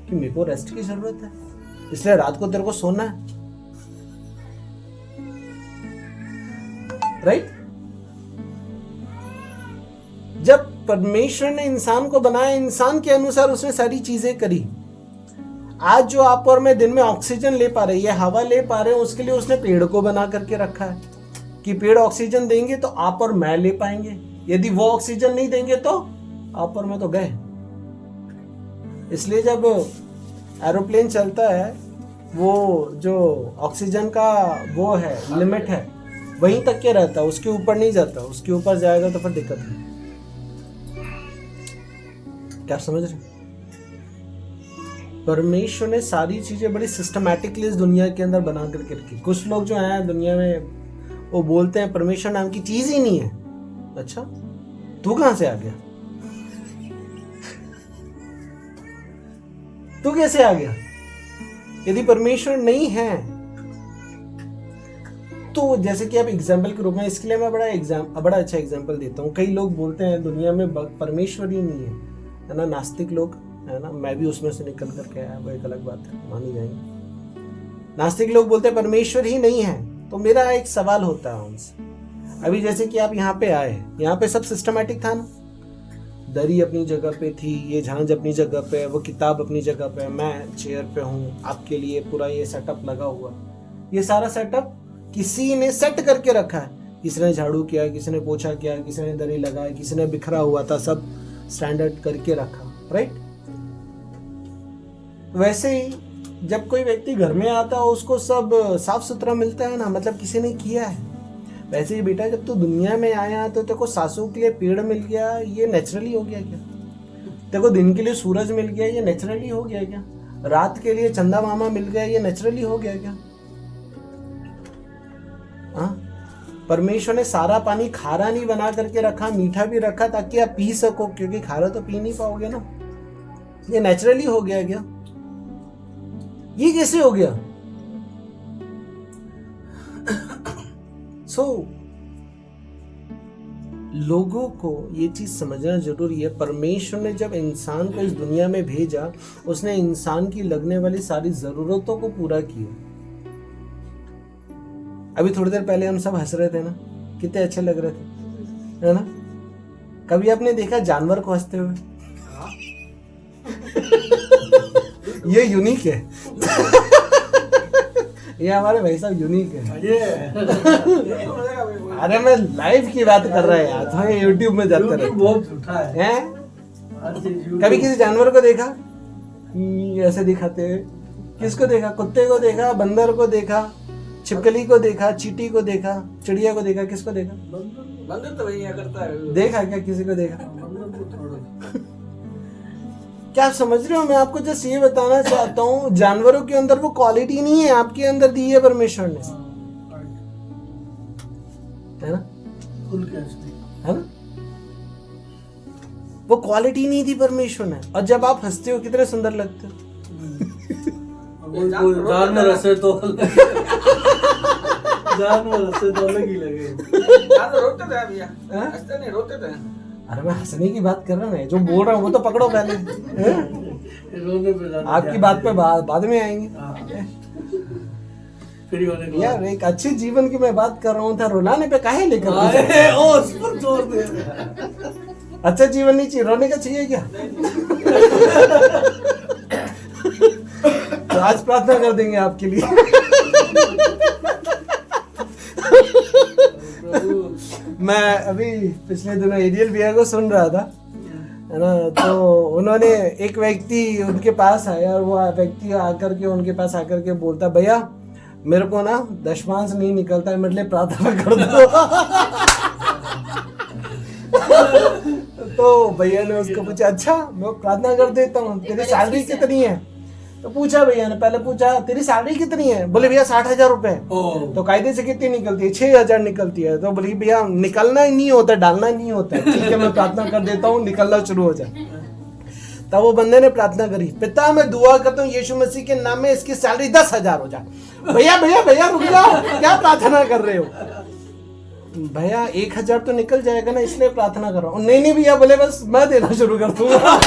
कि मेरे को रेस्ट की जरूरत है, इसलिए रात को तेरे को सोना है, राइट? जब परमेश्वर ने इंसान को बनाया, इंसान के अनुसार उसने सारी चीजें करी। आज जो आप और मैं दिन में ऑक्सीजन ले पा रहे हैं, हवा ले पा रहे हैं, उसके लिए उसने पेड़ को बना करके रखा है कि पेड़ ऑक्सीजन देंगे तो आप और मैं ले पाएंगे, यदि वो ऑक्सीजन नहीं देंगे तो आप और मैं तो गए। इसलिए जब एरोप्लेन चलता है, वो जो ऑक्सीजन का वो है लिमिट है वहीं तक के रहता है, उसके ऊपर नहीं जाता। उसके ऊपर जाएगा तो फिर दिक्कत है। क्या समझ रहे? परमेश्वर ने सारी चीजें बड़ी सिस्टमैटिकली इस दुनिया के अंदर बना करके रखी। कुछ लोग जो हैं दुनिया में वो बोलते हैं परमेश्वर नाम की चीज ही नहीं है। अच्छा, तू कहां से आ गया? तू कैसे आ गया? यदि परमेश्वर नहीं है तो जैसे कि आप एग्जाम्पल के रूप में, इसके लिए मैं बड़ा अच्छा एग्जाम्पल देता हूँ। कई लोग बोलते हैं दुनिया में परमेश्वर ही नहीं है ना, नास्तिक लोग है ना, मैं भी उसमें से निकल करके आया, वो एक अलग बात है, मानी जाएंगे। नास्तिक लोग बोलते हैं परमेश्वर ही नहीं है। तो मेरा एक सवाल होता है उनसे, अभी जैसे कि आप यहाँ पे आए, यहाँ पे सब सिस्टमैटिक था ना, दरी अपनी जगह पे थी, ये झांझ अपनी जगह पे, वो किताब अपनी जगह पे, मैं चेयर पे हूँ, आपके लिए पूरा ये सेटअप लगा हुआ। ये सारा सेटअप किसी ने सेट करके रखा है, किसी ने झाड़ू किया, किसी ने पोछा किया, किसी ने दरी लगाया, किसी ने बिखरा हुआ था, सब स्टैंडर्ड करके रखा, राइट। वैसे ही जब कोई व्यक्ति घर में आता है उसको सब साफ सुथरा मिलता है ना, मतलब किसी ने किया है। वैसे ही बेटा जब तू दुनिया में आया तो तेरे को सांसों के लिए पेड़ मिल गया, ये नेचुरली हो गया क्या? तेरे को दिन के लिए सूरज मिल गया, ये नेचुरली हो गया क्या? रात के लिए चंदा मामा मिल गया, ये नेचुरली हो गया क्या? हाँ, परमेश्वर ने सारा पानी खारा नहीं बना करके रखा, मीठा भी रखा ताकि आप पी सको, क्योंकि खारा तो पी नहीं पाओगे ना। ये नेचुरली हो गया क्या? ये कैसे हो गया? लोगों को ये चीज समझना जरूरी है। परमेश्वर ने जब इंसान को इस दुनिया में भेजा, उसने इंसान की लगने वाली सारी जरूरतों को पूरा किया। अभी थोड़ी देर पहले हम सब हंस रहे थे ना, कितने अच्छे लग रहे थे, है ना? कभी आपने देखा जानवर को हंसते हुए? ये यूनिक है। ये हमारे भाई साहब यूनिक है। अरे मैं लाइव की बात कर रहा है यार, तो ये यूट्यूब में जाते रहते
बहुत झूठा है।
कभी किसी जानवर को देखा ऐसे दिखाते हुए? किसको देखा? कुत्ते को देखा, बंदर को देखा, छिपकली को देखा, चींटी को देखा, चिड़िया को देखा, किसको देखा?
बंदर तो वही करता है।
देखा क्या किसी को देखा? क्या आप समझ रहे हो? मैं आपको जस्ट ये बताना चाहता हूँ, जानवरों के अंदर वो क्वालिटी नहीं है, आपके अंदर दी है परमेश्वर ने, है ना? है ना? वो क्वालिटी नहीं दी परमेश्वर ने। और जब आप हंसते हो कितने सुंदर लगते हो।
जानवर हंसे तो जानवर हंसे तो अलग ही लगे।
रोते थे भैया, हंसते नहीं, रोते थे।
अरे मैं हंसने की बात कर रहा हूँ, जो बोल रहा हूँ वो तो पकड़ो पहले।
रोने पे
आपकी बात पे बाद में आएंगे।
फिर
यार एक अच्छे जीवन की मैं बात कर रहा हूँ, था रुलाने पे काहे लेकर
उस पर जोर दे।
अच्छा जीवन नहीं चाहिए, रोने का चाहिए क्या? तो आज प्रार्थना कर देंगे आपके लिए। मैं अभी पिछले दिनों एरियल भैया को सुन रहा था, है ना, तो उन्होंने एक व्यक्ति उनके पास आया और वो व्यक्ति आकर के उनके पास आकर के बोलता, भैया मेरे को ना दशमांश नहीं निकलता है, मेरे लिए प्रार्थना कर दो। तो भैया ने उसको पूछा, अच्छा मैं प्रार्थना कर देता हूँ, तेरी सैलरी कितनी है? तो पूछा भैया ने, पहले पूछा तेरी सैलरी कितनी है? बोले भैया 60,000 रुपए। तो कायदे से कितनी निकलती है? 6,000 निकलती है। तो बोली भैया निकलना ही नहीं होता, डालना ही नहीं होता है। ठीक है मैं प्रार्थना कर देता हूँ, निकलना शुरू हो जाए। तब वो बंदे ने प्रार्थना करी, पिता मैं दुआ करता हूँ यीशु मसीह के नाम में इसकी सैलरी 10,000 हो जाए। भैया भैया भैया रुक जाओ, क्या प्रार्थना कर रहे हो? भैया 1,000 तो निकल जाएगा ना, इसलिए प्रार्थना कर रहा हूँ। नहीं नहीं भैया, बोले बस मैं देना शुरू कर दूंगा।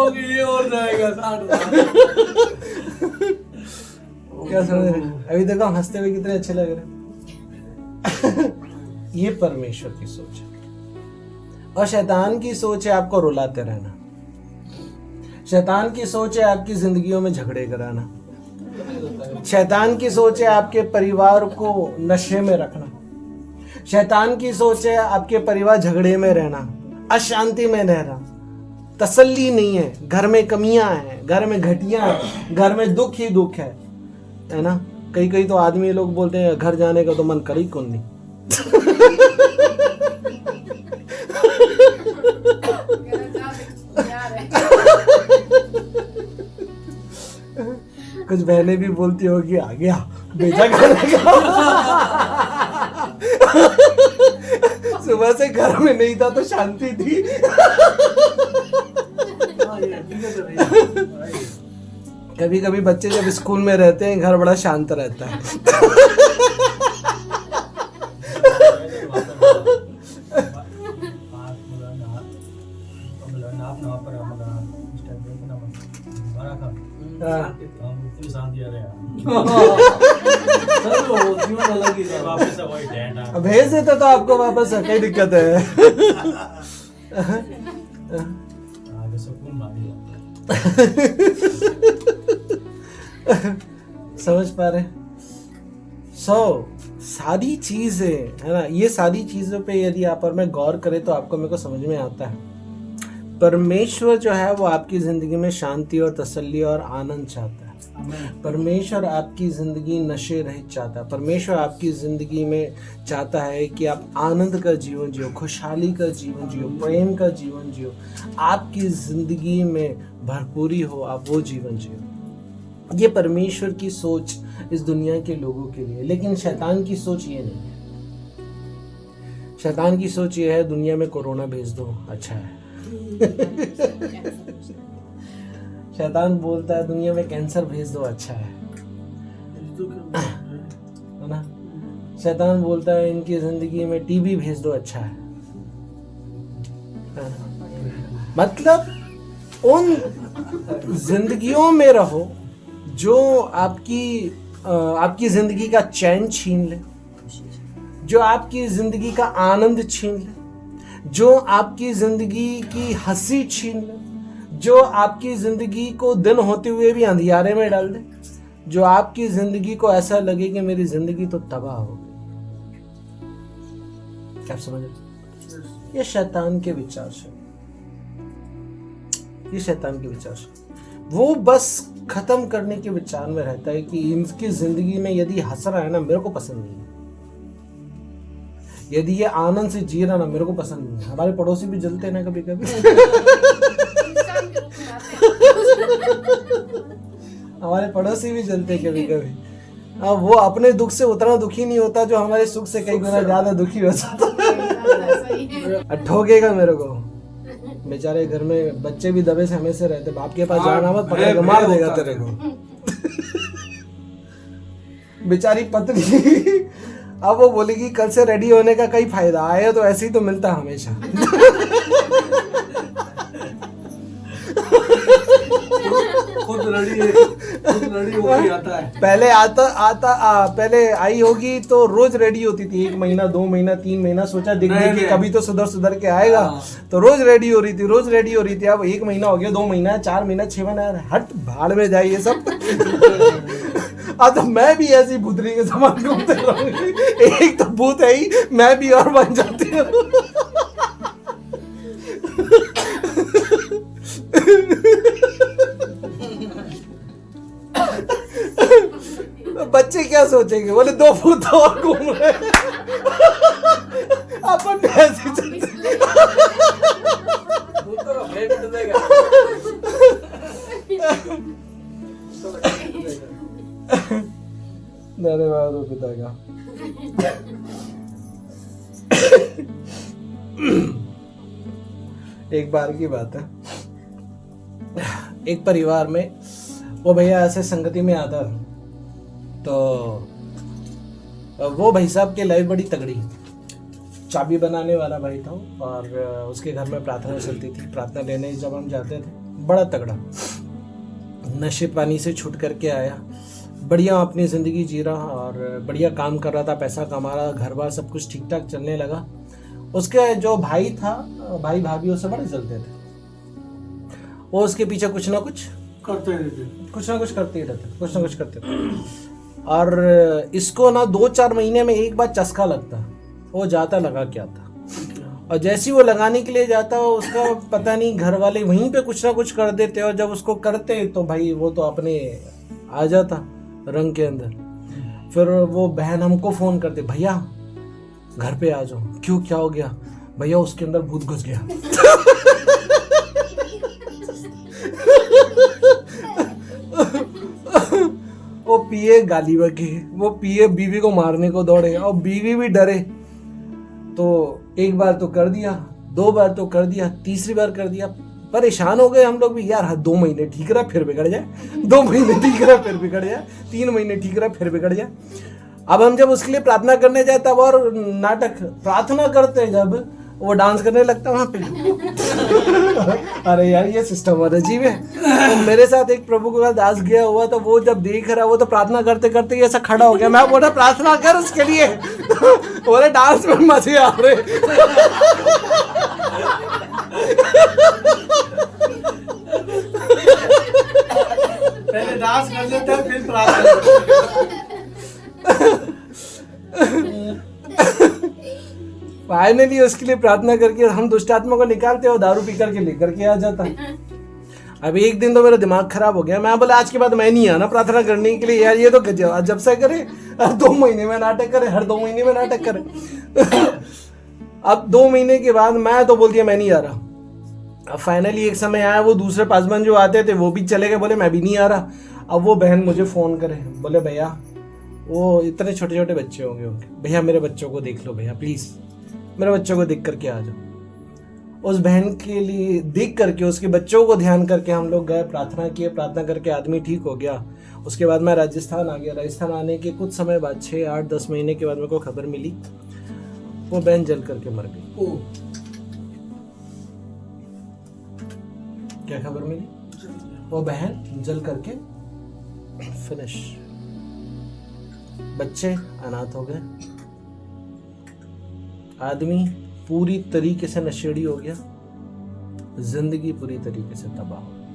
ये और जाएगा 60,000।
क्या समझ रहे? अभी देखो हम हंसते हुए कितने अच्छे लग रहे। ये परमेश्वर की सोच है। और शैतान की सोच है आपको रुलाते रहना। शैतान की सोच है आपकी जिंदगियों में झगड़े कराना। शैतान की सोच है आपके परिवार को नशे में रखना। शैतान की सोच है आपके परिवार झगड़े में रहना, अशांति में रहना, तसल्ली नहीं है, घर में कमियां हैं, घर में घटियां हैं, घर में दुख ही दुख है ना? कई कई तो आदमी लोग बोलते हैं घर जाने का तो मन कर ही कौन नहीं। कुछ बहनें भी बोलती होगी आ गया बेटा खाने का। सुबह से घर में नहीं था तो शांति थी। कभी कभी बच्चे जब स्कूल में रहते हैं घर बड़ा शांत रहता है। भेज देता तो आपको वापस, कई दिक्कत है। समझ पा रहे? सारी चीजें है ना, ये सारी चीजों पे यदि आप और मैं गौर करें तो आपको मेरे को समझ में आता है परमेश्वर जो है वो आपकी जिंदगी में शांति और तसल्ली और आनंद चाहता है। परमेश्वर आपकी जिंदगी नशे रहित चाहता है। परमेश्वर आपकी जिंदगी में चाहता है कि आप आनंद का जीवन जियो, खुशहाली का जीवन जियो, प्रेम का जीवन जियो, आपकी जिंदगी में भरपूरी हो, आप वो जीवन जियो। ये परमेश्वर की सोच इस दुनिया के लोगों के लिए। लेकिन शैतान की सोच ये नहीं है। शैतान की सोच ये है दुनिया में कोरोना भेज दो, अच्छा है। शैतान बोलता है दुनिया में कैंसर भेज दो, अच्छा है ना। शैतान बोलता है इनकी जिंदगी में टीबी भेज दो, अच्छा है ना? मतलब उन जिंदगियों में रहो जो आपकी जिंदगी का चैन छीन ले, जो आपकी जिंदगी का आनंद छीन ले, जो आपकी जिंदगी की हंसी छीन ले, जो आपकी जिंदगी को दिन होते हुए भी अंधियारे में डाल दे, जो आपकी जिंदगी को ऐसा लगे कि मेरी जिंदगी तो तबाह हो गई। क्या समझ रहे? ये शैतान के विचार से, ये शैतान के विचार से वो बस खत्म करने के विचार में रहता है कि इनकी जिंदगी में यदि हंस रहा है ना, मेरे को पसंद नहीं है। यदि ये आनंद से जी रहा ना, मेरे को पसंद नहीं है। हमारे पड़ोसी भी जलते हैं ना कभी कभी। हमारे पड़ोसी भी जलते हैं कभी कभी। अब वो अपने दुख से उतना दुखी नहीं होता जो हमारे सुख से कई गुना ज्यादा दुखी हो जाता है। ठोकेगा मेरे को, बेचारे घर में बच्चे भी दबे से हमेशा रहते, बाप के पास जाना मत, पकड़ मार देगा तेरे को। बेचारी पत्नी अब वो बोलेगी कल से रेडी होने का कई फायदा आया, तो ऐसे ही तो मिलता हमेशा।
खुद रेडी होके आता है।
पहले आई होगी तो रोज रेडी होती थी, 1 महीना 2 महीना 3 महीना, सोचा देख के कभी तो सुधर के आएगा, तो रोज रेडी हो रही थी। अब 1 महीना हो गया, 2 महीना, 4 महीना, 6 महीना, हट भाड़ में जाए ये सब। अब तो मैं भी ऐसी भूतनी के समान घूमते रहूंगी। एक तो भूत है ही, मैं भी और बन जाती हूँ। बच्चे क्या सोचेंगे, बोले 2 भूत और घूम रहे हैं। अपन ऐसे चलते। धन्यवाद पिता का। एक बार की बात है, एक परिवार में वो भैया ऐसे संगति में आता, तो वो भाई साहब की लाइफ बड़ी तगड़ी, चाबी बनाने वाला भाई था, और उसके घर में प्रार्थना चलती थी। प्रार्थना लेने जब हम जाते थे, बड़ा तगड़ा नशे पानी से छूट करके आया, बढ़िया अपनी ज़िंदगी जी रहा और बढ़िया काम कर रहा था, पैसा कमा रहा, घर बार सब कुछ ठीक ठाक चलने लगा। उसके जो भाई था, भाई भाभी उससे बड़े चलते थे, वो उसके पीछे कुछ ना कुछ करते ही रहते थे। और इसको ना 2-4 महीने में एक बार चस्का लगता, वो जाता लगा क्या था, और जैसे ही वो लगाने के लिए जाता, उसका पता नहीं घर वाले वहीं पे कुछ ना कुछ कर देते, और जब उसको करते तो भाई वो तो अपने आ जाता रंग के अंदर। फिर वो बहन हमको फोन करते, भैया घर पे आ जाओ। क्यों, क्या हो गया? भैया उसके अंदर भूत घुस गया। वो पिए गाली बके, वो पिए बीवी को मारने को दौड़े, और बीवी भी डरे। तो एक बार तो कर दिया, 2 बार तो कर दिया, तीसरी बार कर दिया। परेशान हो गए हम लोग भी, यार 2 महीने ठीक रहा फिर बिगड़ जाए, 2 महीने ठीक रहा फिर बिगड़ जाए, 3 महीने ठीक रहा फिर बिगड़ जाए। अब हम जब उसके लिए प्रार्थना करने जाए तब और नाटक, प्रार्थना करते हैं जब वो डांस करने लगता वहां पे। अरे यार ये सिस्टम और अजीब है। तो मेरे साथ एक प्रभु का दास गया हुआ, तो वो जब देख रहा, वो तो प्रार्थना करते करते ऐसा खड़ा हो गया। मैं बोला प्रार्थना कर उसके लिए, बोले डांस में मजे आ रहे।
पहले डांस कर लेते हैं फिर प्रार्थना।
फाइनली उसके लिए प्रार्थना करके हम दुष्ट आत्मा को निकालते और दारू पी करके लेकर के आ जाता है। अब एक दिन तो मेरा दिमाग खराब हो गया, मैं बोला आज के बाद मैं नहीं आना प्रार्थना करने के लिए यार, ये तो गजब, जब से करे हर 2 महीने में नाटक करे, हर 2 महीने में नाटक करे। अब 2 महीने के बाद मैं तो बोल दिया मैं नहीं आ रहा। अब फाइनली एक समय आया, वो दूसरे पासवान जो आते थे वो भी चले गए, बोले मैं भी नहीं आ रहा। अब वो बहन मुझे फ़ोन करे, बोले भैया वो इतने छोटे छोटे बच्चे होंगे भैया मेरे बच्चों को देख लो भैया प्लीज़, मेरे बच्चों को देख करके आ जाओ। उस बहन के लिए देख करके, उसके बच्चों को ध्यान करके हम लोग गए, प्रार्थना किए, प्रार्थना करके आदमी ठीक हो गया। उसके बाद मैं राजस्थान आ गया। राजस्थान आने के कुछ समय बाद 6, 8, 10 महीने के बाद मेरे को खबर मिली वो बहन जल करके मर गई। क्या खबर मिली? वो बहन जल करके फिनिश। बच्चे अनाथ हो गए, आदमी पूरी तरीके से नशेड़ी हो गया, जिंदगी पूरी तरीके से तबाह हो गई।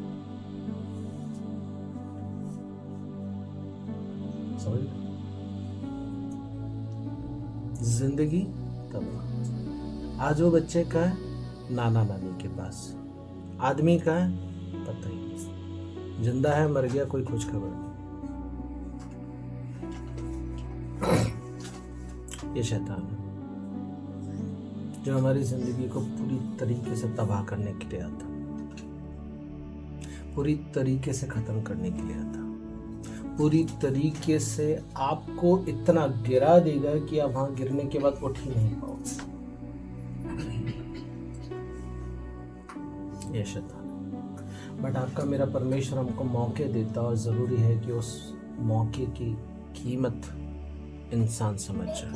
समझ? जिंदगी तबाह। आज वो बच्चे का है नाना नानी के पास, आदमी का है पता ही नहीं, जिंदा है मर गया कोई कुछ खबर नहीं। ये शैतान है जो हमारी जिंदगी को पूरी तरीके से तबाह करने के लिए आता, पूरी तरीके से खत्म करने के लिए आता, पूरी तरीके से आपको इतना गिरा देगा कि आप वहां गिरने के बाद उठ ही नहीं पाओगे। ये शैतान है। बट आपका मेरा परमेश्वर हमको मौके देता, और जरूरी है कि उस मौके की कीमत इंसान समझ जाए।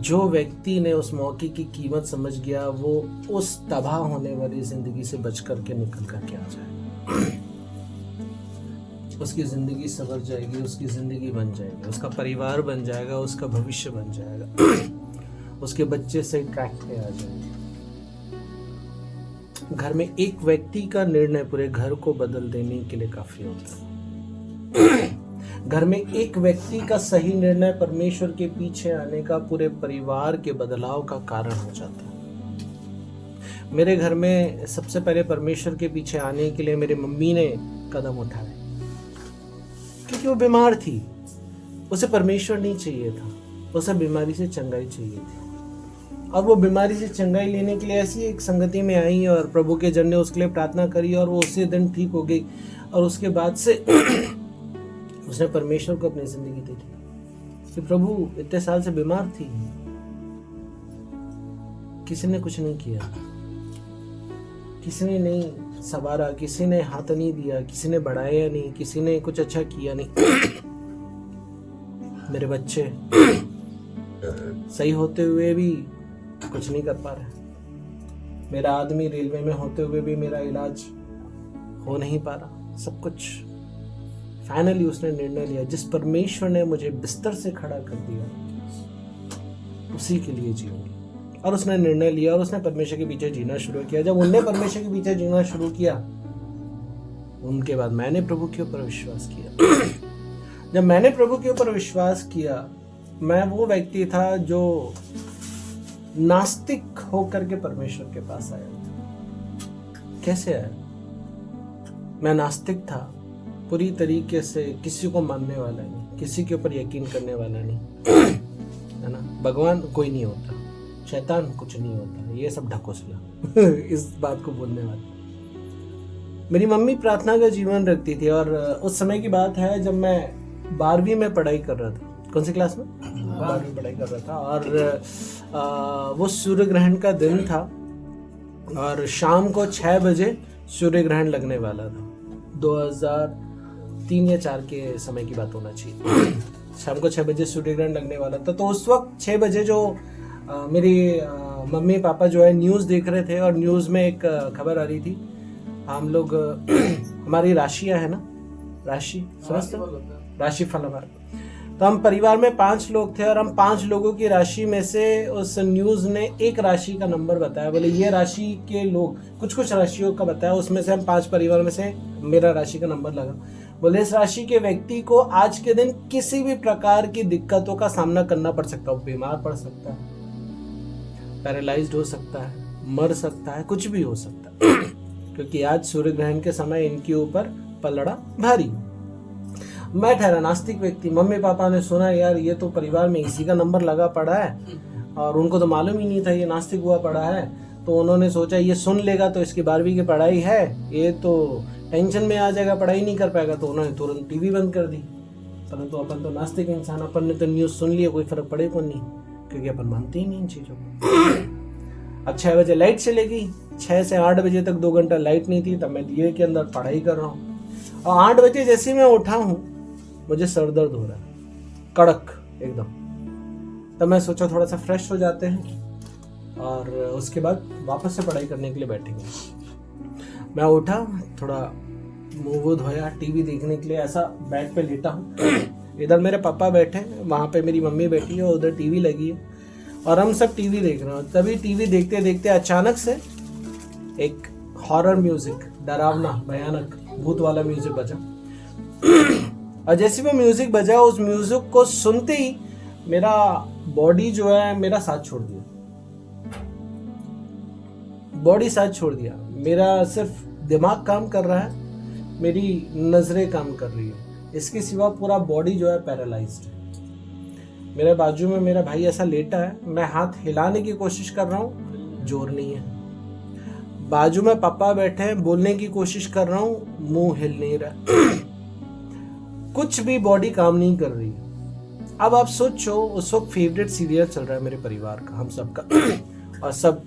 जो व्यक्ति ने उस मौके की कीमत समझ गया, वो उस तबाह होने वाली जिंदगी से बच करके निकल करके आ जाए। उसकी जिंदगी संवर जाएगी, उसकी जिंदगी बन जाएगी, उसका परिवार बन जाएगा, उसका भविष्य बन जाएगा, उसके बच्चे सही ट्रैक पे आ जाएंगे। घर में एक व्यक्ति का निर्णय पूरे घर को बदल देने के लिए काफी होता है। घर में एक व्यक्ति का सही निर्णय परमेश्वर के पीछे आने का पूरे परिवार के बदलाव का कारण हो जाता है। मेरे घर में सबसे पहले परमेश्वर के पीछे आने के लिए मेरी मम्मी ने कदम उठाए, क्योंकि वो बीमार थी, उसे परमेश्वर नहीं चाहिए था, उसे बीमारी से चंगाई चाहिए थी। और वो बीमारी से चंगाई लेने के लिए ऐसी एक संगति में आई और प्रभु के जन ने उसके लिए प्रार्थना करी और वो उसी दिन ठीक हो गई। और उसके बाद से उसने परमेश्वर को अपनी जिंदगी दे दी कि प्रभु इतने साल से बीमार थी, किसी ने कुछ नहीं किया, किसी ने नहीं संवारा, किसी ने हाथ नहीं दिया, किसी ने बढ़ाया नहीं, किसी ने कुछ अच्छा किया नहीं। मेरे बच्चे सही होते हुए भी कुछ नहीं कर पा रहे, मेरा आदमी रेलवे में होते हुए भी मेरा इलाज हो नहीं पा रहा, सब कुछ। फाइनली उसने निर्णय लिया, जिस परमेश्वर ने मुझे बिस्तर से खड़ा कर दिया उसी के लिए जीऊंगी। और उसने निर्णय लिया और उसने परमेश्वर के पीछे जीना शुरू किया। जब उनने परमेश्वर के पीछे जीना शुरू किया, उनके बाद मैंने प्रभु के ऊपर विश्वास किया। जब मैंने प्रभु के ऊपर विश्वास किया, मैं वो व्यक्ति था जो नास्तिक होकर के परमेश्वर के पास आया था। कैसे आया? मैं नास्तिक था, पूरी तरीके से किसी को मानने वाला नहीं, किसी के ऊपर यकीन करने वाला नहीं, है ना। भगवान कोई नहीं होता, शैतान कुछ नहीं होता, ये सब ढकोसला इस बात को बोलने वाला। मेरी मम्मी प्रार्थना का जीवन रखती थी और उस समय की बात है जब मैं 12वीं में पढ़ाई कर रहा था। कौन सी क्लास में? 12वीं पढ़ाई कर रहा था। और वो सूर्य ग्रहण का दिन था और शाम को 6 बजे सूर्य ग्रहण लगने वाला था। 2003 या 4 के समय की बात होना चाहिए। शाम को 6 बजे सूर्य ग्रहण लगने वाला था। तो उस वक्त 6 बजे जो मेरी मम्मी पापा जो है न्यूज़ देख रहे थे और न्यूज़ में एक खबर आ रही थी, हम लोग हमारी राशियां है ना, राशि समझते हो, राशि फल हमारा। तो हम परिवार में 5 लोग थे और हम 5 लोगों की राशि में से उस न्यूज़ ने एक राशि का नंबर बताया। बोले ये राशि के लोग, कुछ राशियों का बताया, उसमें से हम 5 परिवार में से मेरा राशि का नंबर लगा। बोले इस राशि के व्यक्ति को आज के दिन किसी भी प्रकार की दिक्कतों का सामना करना पड़ सकता है, वो बीमार पड़ सकता है, पैरालाइज्ड हो सकता है, मर सकता है, कुछ भी हो सकता है क्योंकि आज सूर्य ग्रहण के समय इनके ऊपर पलड़ा भारी। मैं ठहरा नास्तिक व्यक्ति, मम्मी पापा ने सुना यार ये तो परिवार में इसी का नंबर लगा पड़ा है और उनको तो मालूम ही नहीं था ये नास्तिक हुआ पड़ा है, तो उन्होंने सोचा ये सुन लेगा तो इसकी 12वीं की पढ़ाई है, ये तो टेंशन में आ जाएगा, पढ़ाई नहीं कर पाएगा, तो उन्होंने तुरंत टीवी बंद कर दी। परंतु अपन तो नास्तिक इंसान, अपन ने तो न्यूज़ सुन लिया, कोई फर्क पड़े को नहीं क्योंकि अपन मानते ही नहीं इन चीज़ों को। अब 6 बजे लाइट चली गई, 6 से 8 बजे तक 2 घंटा लाइट नहीं थी, तब मैं दिए के अंदर पढ़ाई कर रहा हूँ और 8 बजे जैसे मैं उठा हूँ मुझे सर दर्द हो रहा है कड़क एकदम। तब मैं सोचा थोड़ा सा फ्रेश हो जाते हैं और उसके बाद वापस से पढ़ाई करने के लिए बैठेंगे। मैं उठा, थोड़ा मुंह वूह धोया, टीवी देखने के लिए ऐसा बेड पे लेटा हूँ। इधर मेरे पापा बैठे, वहाँ पे मेरी मम्मी बैठी है, उधर टीवी लगी है और हम सब टीवी देख रहे हैं। तभी टीवी देखते देखते अचानक से एक हॉरर म्यूजिक, डरावना भयानक भूत वाला म्यूजिक बजा और जैसे वो म्यूजिक बजा, उस म्यूजिक को सुनते ही मेरा बॉडी जो है मेरा साथ छोड़ दिया, बॉडी साथ छोड़ दिया। मेरा सिर्फ दिमाग काम कर रहा है, मेरी नजरें काम कर रही है, इसके सिवा पूरा बॉडी जो है पैरालाइज्ड है। मेरे बाजू में मेरा भाई ऐसा लेटा है, मैं हाथ हिलाने की कोशिश कर रहा हूँ, जोर नहीं है। बाजू में पापा बैठे हैं, बोलने की कोशिश कर रहा हूँ, मुंह हिल नहीं रहा कुछ भी बॉडी काम नहीं कर रही। अब आप सोचो, उस वक्त फेवरेट सीरियल चल रहा है मेरे परिवार का, हम सबका और सब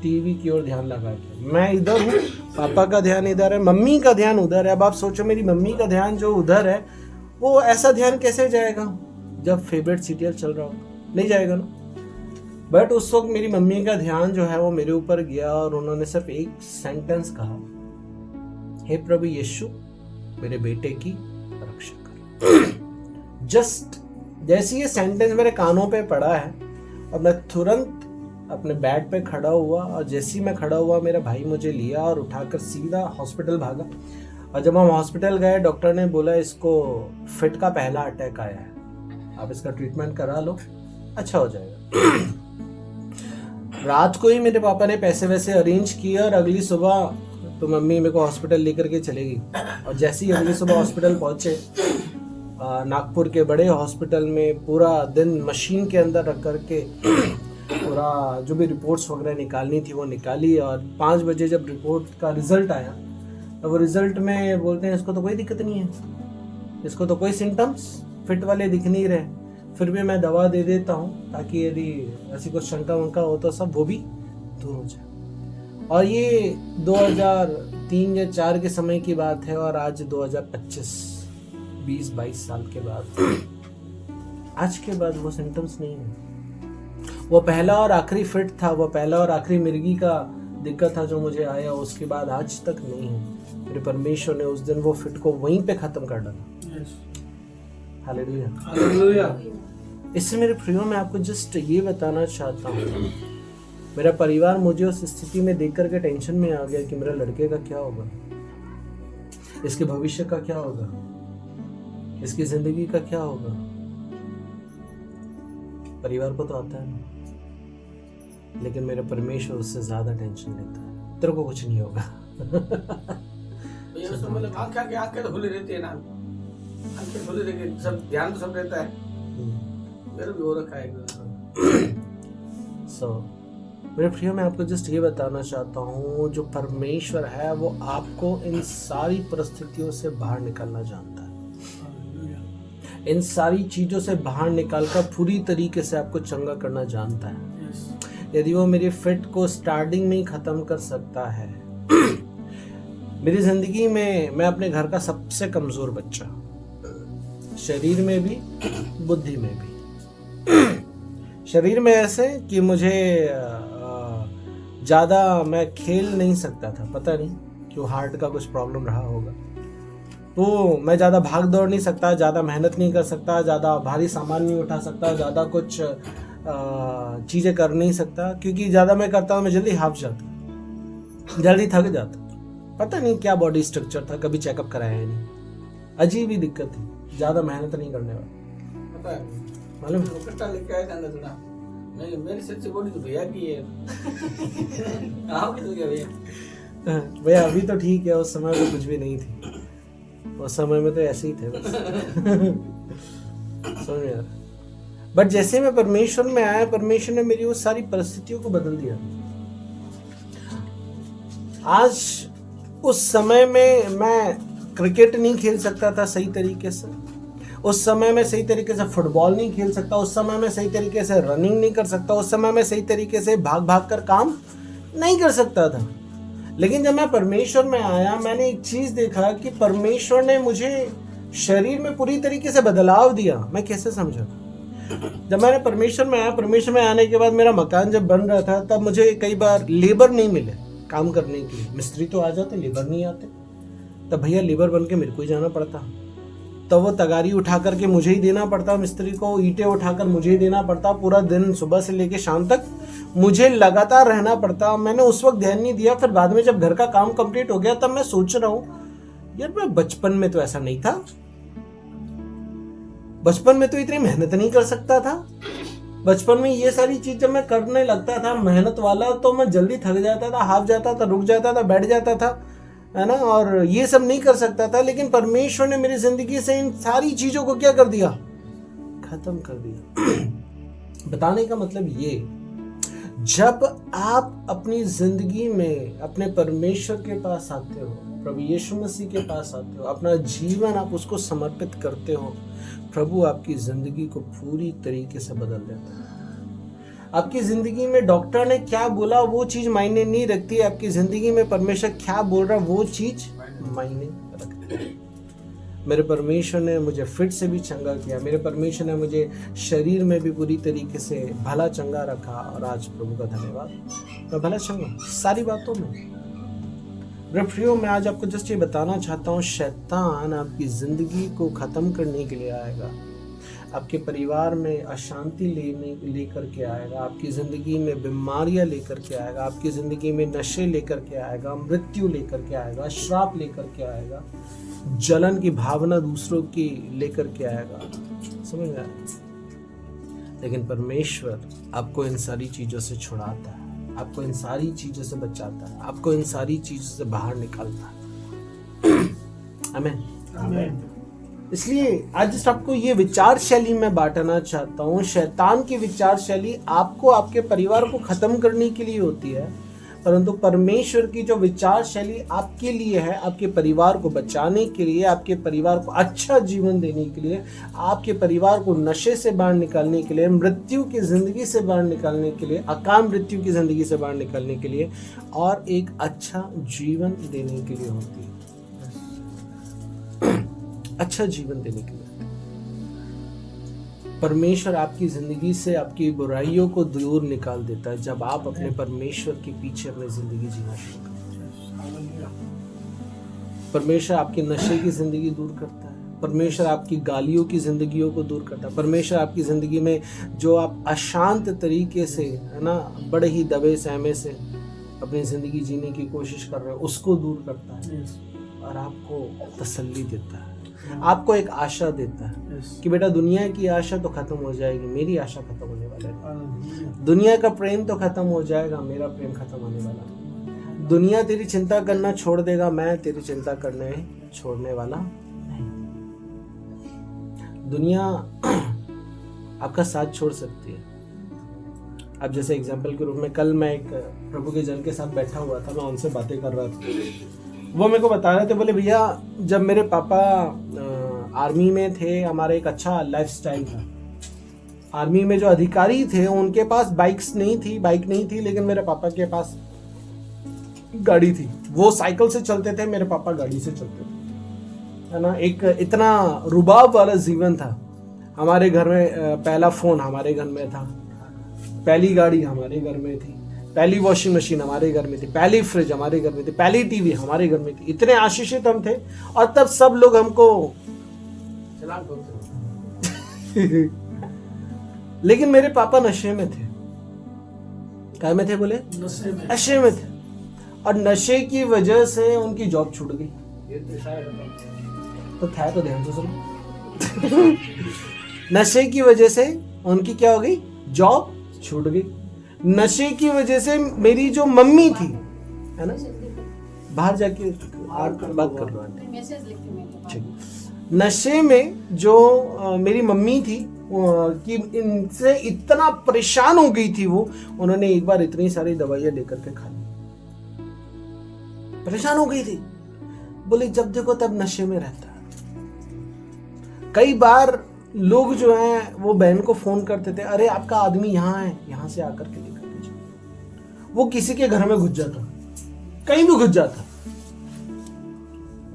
टीवी की ओर ध्यान लगा के, मैं इधर हूँ, पापा का ध्यान इधर है, मम्मी का ध्यान उधर है। अब आप सोचो मेरी मम्मी का ध्यान जो उधर है वो ऐसा ध्यान कैसे जाएगा जब फेवरेट सीरियल चल रहा हो, नहीं जाएगा ना। बट उस वक्त मेरी मम्मी का ध्यान जो है वो मेरे ऊपर गया और उन्होंने सिर्फ एक सेंटेंस कहा, हे प्रभु यीशु मेरे बेटे की रक्षा कर। जस्ट जैसे ये सेंटेंस मेरे कानों पे पड़ा है और मैं तुरंत अपने बेड पे खड़ा हुआ और जैसे ही मैं खड़ा हुआ मेरा भाई मुझे लिया और उठाकर सीधा हॉस्पिटल भागा। और जब हम हॉस्पिटल गए, डॉक्टर ने बोला इसको फिट का पहला अटैक आया है, आप इसका ट्रीटमेंट करा लो, अच्छा हो जाएगा। रात को ही मेरे पापा ने पैसे वैसे अरेंज किए और अगली सुबह तो मम्मी मेरे को हॉस्पिटल लेकर के चलेगी। और जैसे ही अगली सुबह हॉस्पिटल पहुंचे, नागपुर के बड़े हॉस्पिटल में पूरा दिन मशीन के अंदर रख करके पूरा जो भी रिपोर्ट्स वगैरह निकालनी थी वो निकाली। और 5 बजे जब रिपोर्ट का रिजल्ट आया तो वो रिजल्ट में बोलते हैं इसको तो कोई दिक्कत नहीं है, इसको तो कोई सिम्टम्स फिट वाले दिख नहीं रहे, फिर भी मैं दवा दे देता हूँ ताकि यदि ऐसी कुछ शंका वंका हो तो सब वो भी दूर हो जाए। और ये 2003 या 4 के समय की बात है और आज 2025 20-22 साल के बाद, आज के बाद वो सिम्टम्स नहीं है। वो पहला और आखिरी फिट था, वो पहला और आखिरी मिर्गी का दिक्कत था जो मुझे आया, उसके बाद आज तक नहीं है। मेरे परमेश्वर ने उस दिन वो फिट को वहीं पे खत्म कर डाला। Hallelujah
hallelujah.
इससे मेरे प्रियो मैं आपको जस्ट ये बताना चाहता हूँ, मेरा परिवार मुझे उस स्थिति में देख करके टेंशन में आ गया कि मेरे लड़के का क्या होगा, इसके भविष्य का क्या होगा, इसकी जिंदगी का क्या होगा। परिवार को तो आता है ना, लेकिन मेरा परमेश्वर उससे ज्यादा टेंशन लेता है। तेरे को कुछ नहीं होगा।
भैया उसमें मतलब आंखें तो खुली रहती है ना, आंखें खुली रहती, सब ध्यान तो सब रहता है, मेरा भी हो रखा है।
सो मेरे प्रिय मैं आपको जस्ट ये बताना चाहता हूँ, जो परमेश्वर है वो आपको इन सारी परिस्थितियों से बाहर निकालना जानता है, इन सारी चीजों से बाहर निकालकर पूरी तरीके से आपको चंगा करना जानता है। यदि वो मेरी फिट को स्टार्टिंग में ही खत्म कर सकता है, मेरी जिंदगी में मैं अपने घर का सबसे कमजोर बच्चा, शरीर में भी बुद्धि में भी। शरीर में ऐसे कि मुझे ज्यादा मैं खेल नहीं सकता था, पता नहीं क्यों, हार्ट का कुछ प्रॉब्लम रहा होगा, तो मैं ज़्यादा भाग दौड़ नहीं सकता, ज़्यादा मेहनत नहीं कर सकता, ज़्यादा भारी सामान नहीं उठा सकता, ज़्यादा कुछ चीज़ें कर नहीं सकता, क्योंकि ज़्यादा मैं करता हूँ मैं जल्दी हाफ जाता, जल्दी थक जाता। पता नहीं क्या बॉडी स्ट्रक्चर था, कभी चेकअप कराया ही नहीं, अजीब ही दिक्कत थी, ज़्यादा मेहनत नहीं करने वाली।
पता है
मालूम
कट्टा लेके आया था अंदर थोड़ा, नहीं मेरी सच्ची बोली तो भैया की है। आपकी तो क्या भैया?
भैया अभी तो ठीक है, उस समय में कुछ भी नहीं थी, उस समय में तो ऐसे ही थे बस। समझ यार। बट जैसे मैं परमेश्वर में आया, परमेश्वर ने मेरी वो सारी परिस्थितियों को बदल दिया। आज उस समय में मैं क्रिकेट नहीं खेल सकता था सही तरीके से, उस समय में सही तरीके से फुटबॉल नहीं खेल सकता, उस समय में सही तरीके से रनिंग नहीं कर सकता, उस समय में सही तरीके से भाग भाग कर काम नहीं कर सकता था। लेकिन जब मैं परमेश्वर में आया, मैंने एक चीज देखा कि परमेश्वर ने मुझे शरीर में पूरी तरीके से बदलाव दिया। मैं कैसे समझा? जब मैंने परमेश्वर में आया, परमेश्वर में आने के बाद मेरा मकान जब बन रहा था, तब मुझे कई बार लेबर नहीं मिले काम करने के लिए। मिस्त्री तो आ जाते, लेबर नहीं आते, तब भैया लेबर बन के मेरे को ही जाना पड़ता। तब वो तगारी उठा करके मुझे ही देना पड़ता मिस्त्री को, ईंटें उठाकर मुझे ही देना पड़ता, पूरा दिन सुबह से लेके शाम तक मुझे लगातार रहना पड़ता। मैंने उस वक्त ध्यान नहीं दिया। फिर बाद में जब घर का काम कंप्लीट हो गया, तब मैं सोच रहा हूँ यार मैं बचपन में तो ऐसा नहीं था, बचपन में तो इतनी मेहनत नहीं कर सकता था। बचपन में ये सारी चीज जब मैं करने लगता था मेहनत वाला, तो मैं जल्दी थक जाता था, हाफ जाता था, रुक जाता था, बैठ जाता था, है ना, और ये सब नहीं कर सकता था। लेकिन परमेश्वर ने मेरी जिंदगी से इन सारी चीजों को क्या कर दिया? खत्म कर दिया। बताने का मतलब ये, जब आप अपनी जिंदगी में अपने परमेश्वर के पास आते हो, प्रभु यीशु मसीह के पास आते हो, अपना जीवन आप उसको समर्पित करते हो, प्रभु आपकी जिंदगी को पूरी तरीके से बदल देता है। आपकी जिंदगी में डॉक्टर ने क्या बोला वो चीज मायने नहीं रखती है, आपकी जिंदगी में परमेश्वर क्या बोल रहा है वो चीज मायने रखती है। मेरे परमेश्वर ने मुझे फिट से भी चंगा किया, मेरे परमेश्वर ने मुझे शरीर में भी पूरी तरीके से भला चंगा रखा, और आज प्रभु का धन्यवाद मैं भला चंगा सारी बातों में। प्रियो, मैं आज आपको जस्ट ये बताना चाहता हूँ, शैतान आपकी जिंदगी को खत्म करने के लिए आएगा, आपके परिवार में अशांति लेकर के आएगा, आपकी ज़िंदगी में बीमारियां लेकर के आएगा, आपकी ज़िंदगी में नशे लेकर के आएगा, मृत्यु लेकर के आएगा, श्राप लेकर के आएगा, जलन की भावना दूसरों की लेकर के आएगा। समझ में आया? लेकिन परमेश्वर आपको इन सारी चीज़ों से छुड़ाता है, आपको इन सारी चीज़ों से बचाता है, आपको इन सारी चीज़ों से बाहर निकालता है। आमीन, आमीन। इसलिए आज जस्ट आपको ये विचार शैली मैं बांटना चाहता हूँ। शैतान की विचार शैली आपको आपके परिवार को खत्म करने के लिए होती है, परंतु परमेश्वर की जो विचार शैली आपके लिए है, आपके परिवार को बचाने के लिए, आपके परिवार को अच्छा जीवन देने के लिए, आपके परिवार को नशे से बाहर निकालने के लिए, मृत्यु की जिंदगी से बाहर निकालने के लिए, अकाल मृत्यु की जिंदगी से बाहर निकालने के लिए, और एक अच्छा जीवन देने के लिए होती है। अच्छा जीवन देने के लिए परमेश्वर आपकी जिंदगी से आपकी बुराइयों को दूर निकाल देता है, जब आप अपने परमेश्वर के पीछे अपनी जिंदगी जीना शुरू करते हैं। परमेश्वर आपकी नशे की जिंदगी दूर करता है, परमेश्वर आपकी गालियों की जिंदगियों को दूर करता है, परमेश्वर आपकी जिंदगी में जो आप अशांत तरीके से, है ना, बड़े ही दबे सहमे से अपनी जिंदगी जीने की कोशिश कर रहे हो, उसको दूर करता है और आपको तसल्ली देता है, आपको एक आशा देता है कि बेटा दुनिया की आशा तो खत्म हो जाएगी, मेरी आशा खत्म होने वाला है। दुनिया का प्रेम तो खत्म हो जाएगा, मेरा प्रेम खत्म होने वाला है। दुनिया तेरी चिंता करना छोड़ देगा, मैं तेरी चिंता करने छोड़ने वाला नहीं। दुनिया आपका साथ छोड़ सकती है। अब जैसे एग्जाम्पल के रूप में, कल मैं एक प्रभु के जन के साथ बैठा हुआ था, मैं उनसे बातें कर रहा था। वो मेरे को बता रहे थे, बोले भैया जब मेरे पापा आर्मी में थे, हमारा एक अच्छा लाइफस्टाइल था। आर्मी में जो अधिकारी थे उनके पास बाइक नहीं थी, लेकिन मेरे पापा के पास गाड़ी थी। वो साइकिल से चलते थे, मेरे पापा गाड़ी से चलते थे, है ना। एक इतना रुबाब वाला जीवन था। हमारे घर में पहला फोन हमारे घर में था, पहली गाड़ी हमारे घर में थी, पहली वॉशिंग मशीन हमारे घर में थी, पहली फ्रिज हमारे घर में थी, पहली टीवी हमारे घर में थी। इतने आशीषित हम थे, और तब सब लोग हमको
सलाम करते।
लेकिन मेरे पापा नशे में थे। क्या में थे बोले? नशे में थे, और नशे की वजह से उनकी जॉब छूट गई। तो था तो ध्यान से सुनो। नशे की वजह से उनकी क्या हो गई? जॉब छूट गई। नशे की वजह से मेरी जो मम्मी थी, है ना, बाहर जाके बात कर लो आंटी,
मैसेज लिखती हूँ।
ठीक। नशे में जो मेरी मम्मी थी कि इनसे इतना परेशान हो गई थी वो, उन्होंने एक बार इतनी सारी दवाइयां लेकर के खा ली, परेशान हो गई थी। बोले जब देखो तब नशे में रहता है। कई बार लोग जो हैं वो बहन को फोन करते थे, अरे आपका आदमी यहाँ है, यहाँ से आकर के लेकर के जाओ। वो किसी के घर में घुस जाता, कहीं भी घुस जाता।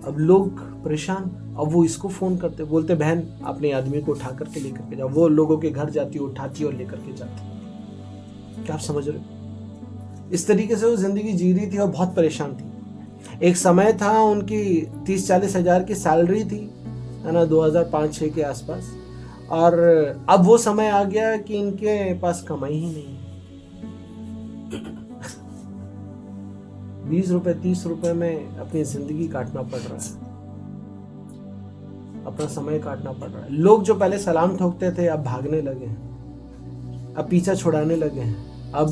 अब लोग परेशान, अब वो इसको फोन करते, बोलते बहन अपने आदमी को उठा करके लेकर के जाओ। वो लोगों के घर जाती, उठाती और लेकर के जाती। क्या आप समझ रहे हो? इस तरीके से वो जिंदगी जी रही थी और बहुत परेशान थी। एक समय था उनकी 30-40 हजार की सैलरी थी, है ना, 2005-6 के आसपास। और अब वो समय आ गया कि इनके पास कमाई ही नहीं है। 20 रुपए 30 रुपए में अपनी जिंदगी काटना पड़ रहा है, अपना समय काटना पड़ रहा है। लोग जो पहले सलाम ठोकते थे अब भागने लगे हैं, अब पीछा छुड़ाने लगे हैं, अब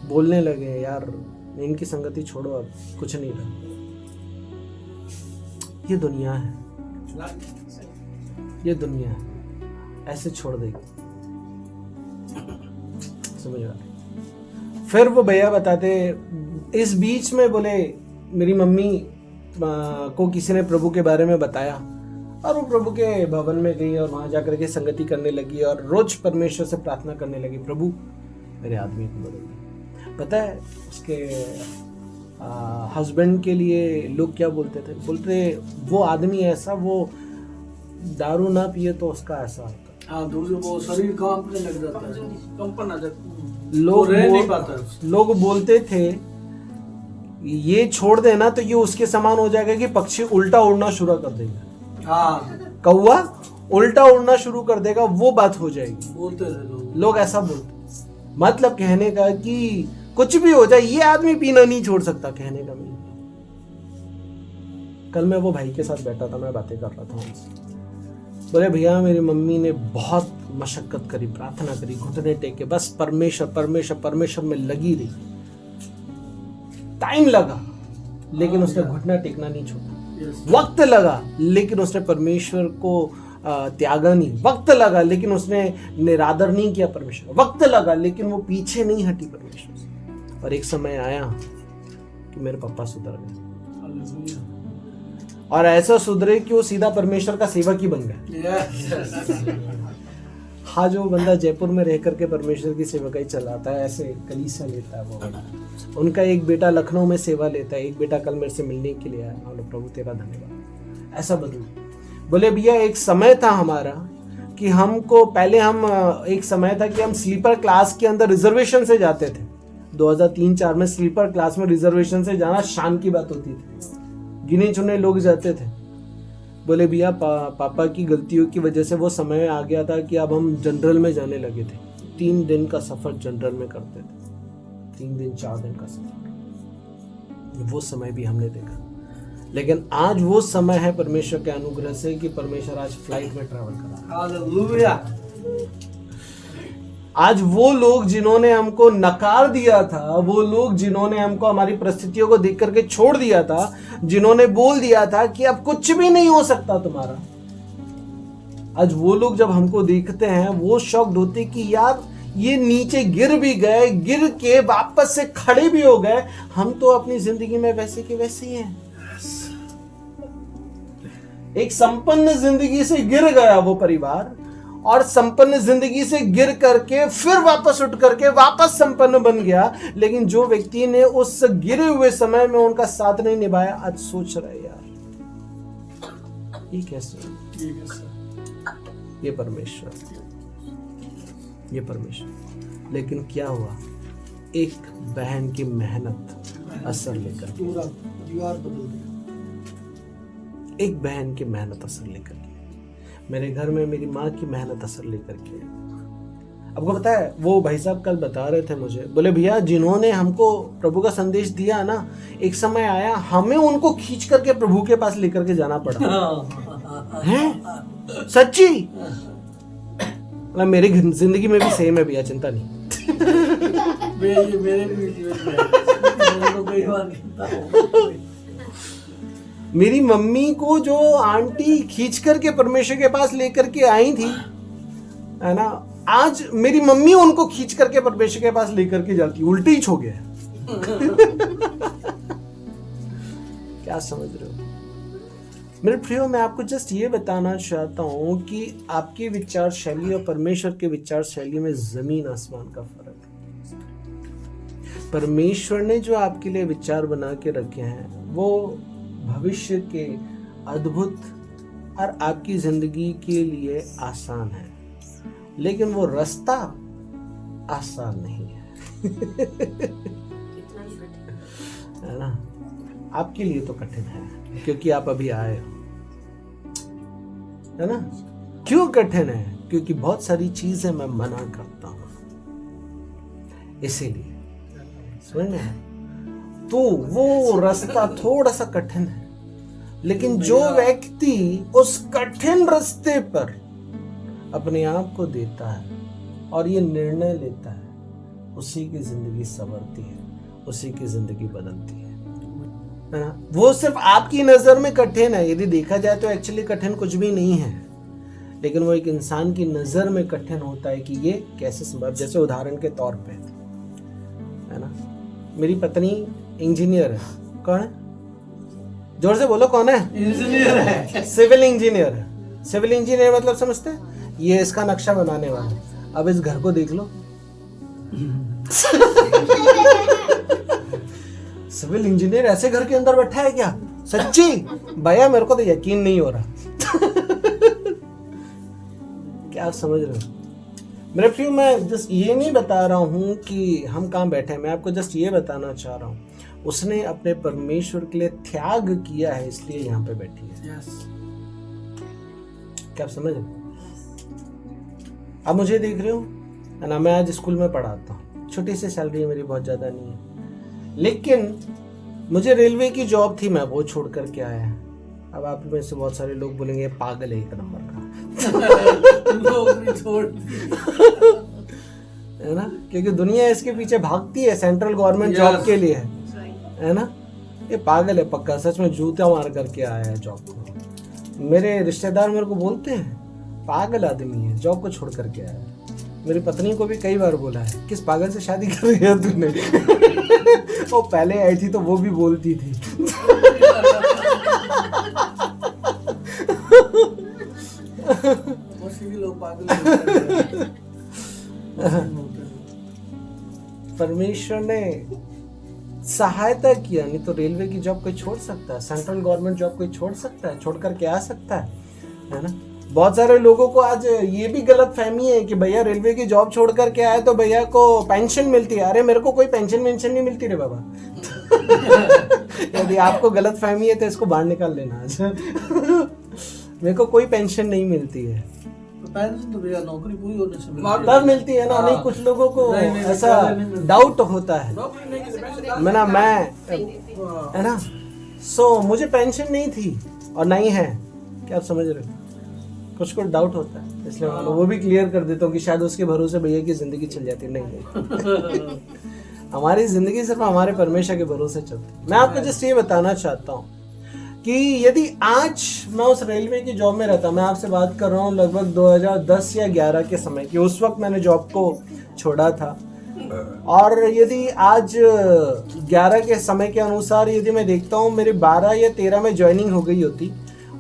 बोलने लगे हैं यार इनकी संगति छोड़ो, अब कुछ नहीं रहा। ये दुनिया है, ये दुनिया है, ऐसे छोड़ देगी, समझ रहा। फिर वो भैया बताते, इस बीच में बोले मेरी मम्मी को किसी ने प्रभु के बारे में बताया और वो प्रभु के भवन में गई और वहां जाकर के संगति करने लगी और रोज परमेश्वर से प्रार्थना करने लगी, प्रभु मेरे आदमी को बदल दे। पता है उसके हस्बैंड के लिए लोग क्या बोलते थे? बोलते वो आदमी ऐसा, वो दारू ना पिए तो उसका ऐसा होता।
हाँ, दूसरे वो शरीर कांपने लग जाता है,
कंपन आ जाती है।
लोग
रह नहीं पाता।
लोग बोलते थे ये छोड़ देना तो ये उसके समान हो जाएगा कि पक्षी उल्टा उड़ना शुरू कर देगा।
हाँ,
कौवा उल्टा उड़ना शुरू कर देगा, वो बात हो जाएगी।
बोलते थे
लोग ऐसा बोलते, मतलब कहने का कि कुछ भी हो जाए ये आदमी पीना नहीं छोड़ सकता, कहने का नहीं। कल मैं वो भाई के साथ बैठा था, मैं बातें कर रहा था उनसे। बोले भैया मेरी मम्मी ने बहुत मशक्कत करी, प्रार्थना करी, घुटने टेके, बस परमेश्वर परमेश्वर परमेश्वर में लगी रही। टाइम लगा लेकिन उसने घुटना टेकना नहीं छोड़ा। वक्त लगा लेकिन उसने परमेश्वर को त्यागा नहीं। वक्त लगा लेकिन उसने निरादर नहीं किया परमेश्वर। वक्त लगा लेकिन वो पीछे नहीं हटी परमेश्वर से। और एक समय आया कि मेरे पापा सुधर गए और ऐसा सुधरे कि वो सीधा परमेश्वर का सेवक ही बन गए। हाँ, जो बंदा जयपुर में रह करके परमेश्वर की सेवकाई चलाता है, ऐसे कलीसिया लेता है वो। उनका एक बेटा लखनऊ में सेवा लेता है, एक बेटा कल मेरे से मिलने के लिए आया। बोलो प्रभु तेरा धन्यवाद। ऐसा बदलू। बोले भैया एक समय था हमारा कि हमको पहले हम एक समय था कि हम स्लीपर क्लास के अंदर रिजर्वेशन से जाते थे। 2003-4 में स्लीपर क्लास में रिजर्वेशन से जाना शान की बात होती थी, गिने चुने लोग जाते थे। बोले भैया पापा की गलतियों की वजह से वो समय आ गया था कि अब हम जनरल में जाने लगे थे। 3 दिन का सफर जनरल में करते थे, 3 दिन 4 दिन का सफर। वो समय भी हमने देखा, लेकिन आज वो समय है परमेश्वर के अनुग्रह से कि परमेश्वर आज फ्लाइट में ट्रैवल करा।
हालेलुया।
आज वो लोग जिन्होंने हमको नकार दिया था, वो लोग जिन्होंने हमको हमारी परिस्थितियों को देख करके छोड़ दिया था, जिन्होंने बोल दिया था कि अब कुछ भी नहीं हो सकता तुम्हारा, आज वो लोग जब हमको देखते हैं वो शॉक्ड होते कि यार ये नीचे गिर भी गए, गिर के वापस से खड़े भी हो गए, हम तो अपनी जिंदगी में वैसे के वैसे ही हैं। एक संपन्न जिंदगी से गिर गया वो परिवार और संपन्न जिंदगी से गिर करके फिर वापस उठ करके वापस संपन्न बन गया। लेकिन जो व्यक्ति ने उस गिरे हुए समय में उनका साथ नहीं निभाया, आज सोच रहे यार ये कैसे? ये परमेश्वर, ये परमेश्वर। लेकिन क्या हुआ? एक बहन की मेहनत असर लेकर,
पूरा दीवार बदल दिया।
एक बहन की मेहनत असर लेकर के, मेरे घर में मेरी माँ की मेहनत असर लेकर के। आपको पता है वो भाई साहब कल बता रहे थे मुझे, बोले भैया जिन्होंने हमको प्रभु का संदेश दिया ना, एक समय आया हमें उनको खींच करके प्रभु के पास लेकर के जाना पड़ा। हैं? सच्ची? मेरी जिंदगी में भी सेम है भैया, चिंता नहीं।
ये मेरे भी जीवन में है। मैं तो कई बार कहता हूँ।
मेरी मम्मी को जो आंटी खींच करके परमेश्वर के पास लेकर के आई थी, है ना, आज मेरी मम्मी उनको खींच करके परमेश्वर के पास लेकर के जाती, उल्टी ही हो गया। क्या समझ रहे हो मेरे प्रियो? मैं आपको जस्ट ये बताना चाहता हूं कि आपकी विचार शैली और परमेश्वर के विचार शैली में जमीन आसमान का फर्क है। परमेश्वर ने जो आपके लिए विचार बना के रखे हैं वो भविष्य के अद्भुत और आपकी जिंदगी के लिए आसान है, लेकिन वो रास्ता आसान नहीं है ना? आपके लिए तो कठिन है क्योंकि आप अभी आए हो, है ना? क्यों कठिन है? क्योंकि बहुत सारी चीजें मैं मना करता हूं, इसीलिए। समझ में? तो वो रास्ता थोड़ा सा कठिन है, लेकिन जो व्यक्ति उस कठिन रास्ते पर अपने आप को देता है और ये निर्णय लेता है, उसी की जिंदगी संवरती है, उसी की जिंदगी बदलती है ना? वो सिर्फ आपकी नजर में कठिन है, यदि देखा जाए तो एक्चुअली कठिन कुछ भी नहीं है, लेकिन वो एक इंसान की नजर में कठिन होता है कि ये कैसे संभव। जैसे उदाहरण के तौर पे, है ना, मेरी पत्नी इंजीनियर है। कौन है? जोर से बोलो, कौन है?
इंजीनियर है।
सिविल इंजीनियर है। सिविल इंजीनियर मतलब समझते हैं? ये इसका नक्शा बनाने वाला है। अब इस घर को देख लो। सिविल इंजीनियर ऐसे घर के अंदर बैठा है क्या? सच्ची भैया, मेरे को तो यकीन नहीं हो रहा। क्या आप समझ रहे हो मेरे प्रियो? मैं जस्ट ये नहीं बता रहा हूं कि हम कहाँ बैठे हैं, मैं आपको जस्ट ये बताना चाह रहा हूं, उसने अपने परमेश्वर के लिए त्याग किया है, इसलिए यहाँ पे बैठी है। क्या आप समझ रहे हो? अब मुझे देख रहे हो, है ना? मैं आज स्कूल में पढ़ाता हूँ, छोटी सी सैलरी है मेरी, बहुत ज़्यादा नहीं है, लेकिन मुझे रेलवे की जॉब थी, मैं वो छोड़ करके आया। अब आप में से बहुत सारे लोग बोलेंगे पागल है एक नंबर का। है ना? क्योंकि दुनिया इसके पीछे भागती है, सेंट्रल गवर्नमेंट जॉब के लिए, है ना? ये पागल है पक्का, सच में जूता मार करके आया है जॉब को। मेरे रिश्तेदार मेरे को बोलते हैं पागल आदमी है, जॉब को छोड़ करके आया है। मेरी पत्नी को भी कई बार बोला है, किस पागल से शादी कर रही है तूने? वो पहले आई थी तो वो भी बोलती थी। परमेश्वर ने सहायता किया, नहीं तो रेलवे की जॉब कोई छोड़ सकता है, सेंट्रल गवर्नमेंट जॉब कोई छोड़ सकता है, छोड़ करके आ सकता है ना? बहुत सारे लोगों को आज ये भी गलत फहमी है कि भैया रेलवे की जॉब छोड़ करके आए तो भैया को पेंशन मिलती है। अरे मेरे को कोई पेंशन नहीं मिलती रे बाबा। यदि आपको गलत फहमी है तो इसको बाहर निकाल लेना आज। मेरे को कोई पेंशन नहीं मिलती है।
पेंशन तो भैया नौकरी पूरी होने से
तब मिलती है ना। नहीं, कुछ लोगों को ऐसा डाउट होता है, है ना? सो मुझे पेंशन नहीं थी और नहीं है, क्या आप समझ रहे हो? कुछ डाउट होता है, इसलिए वो भी क्लियर कर देता हूँ कि शायद उसके भरोसे भैया की जिंदगी चल जाती है। नहीं हमारी जिंदगी सिर्फ हमारे परमेश्वर के भरोसे चलती है। मैं आपको जस्ट ये बताना चाहता हूँ कि यदि आज मैं उस रेलवे की जॉब में रहता, मैं आपसे बात कर रहा हूँ लगभग 2010 या 11 के समय की, उस वक्त मैंने जॉब को छोड़ा था, और यदि आज 11 के समय के अनुसार यदि मैं देखता हूँ मेरी 12 या 13 में ज्वाइनिंग हो गई होती,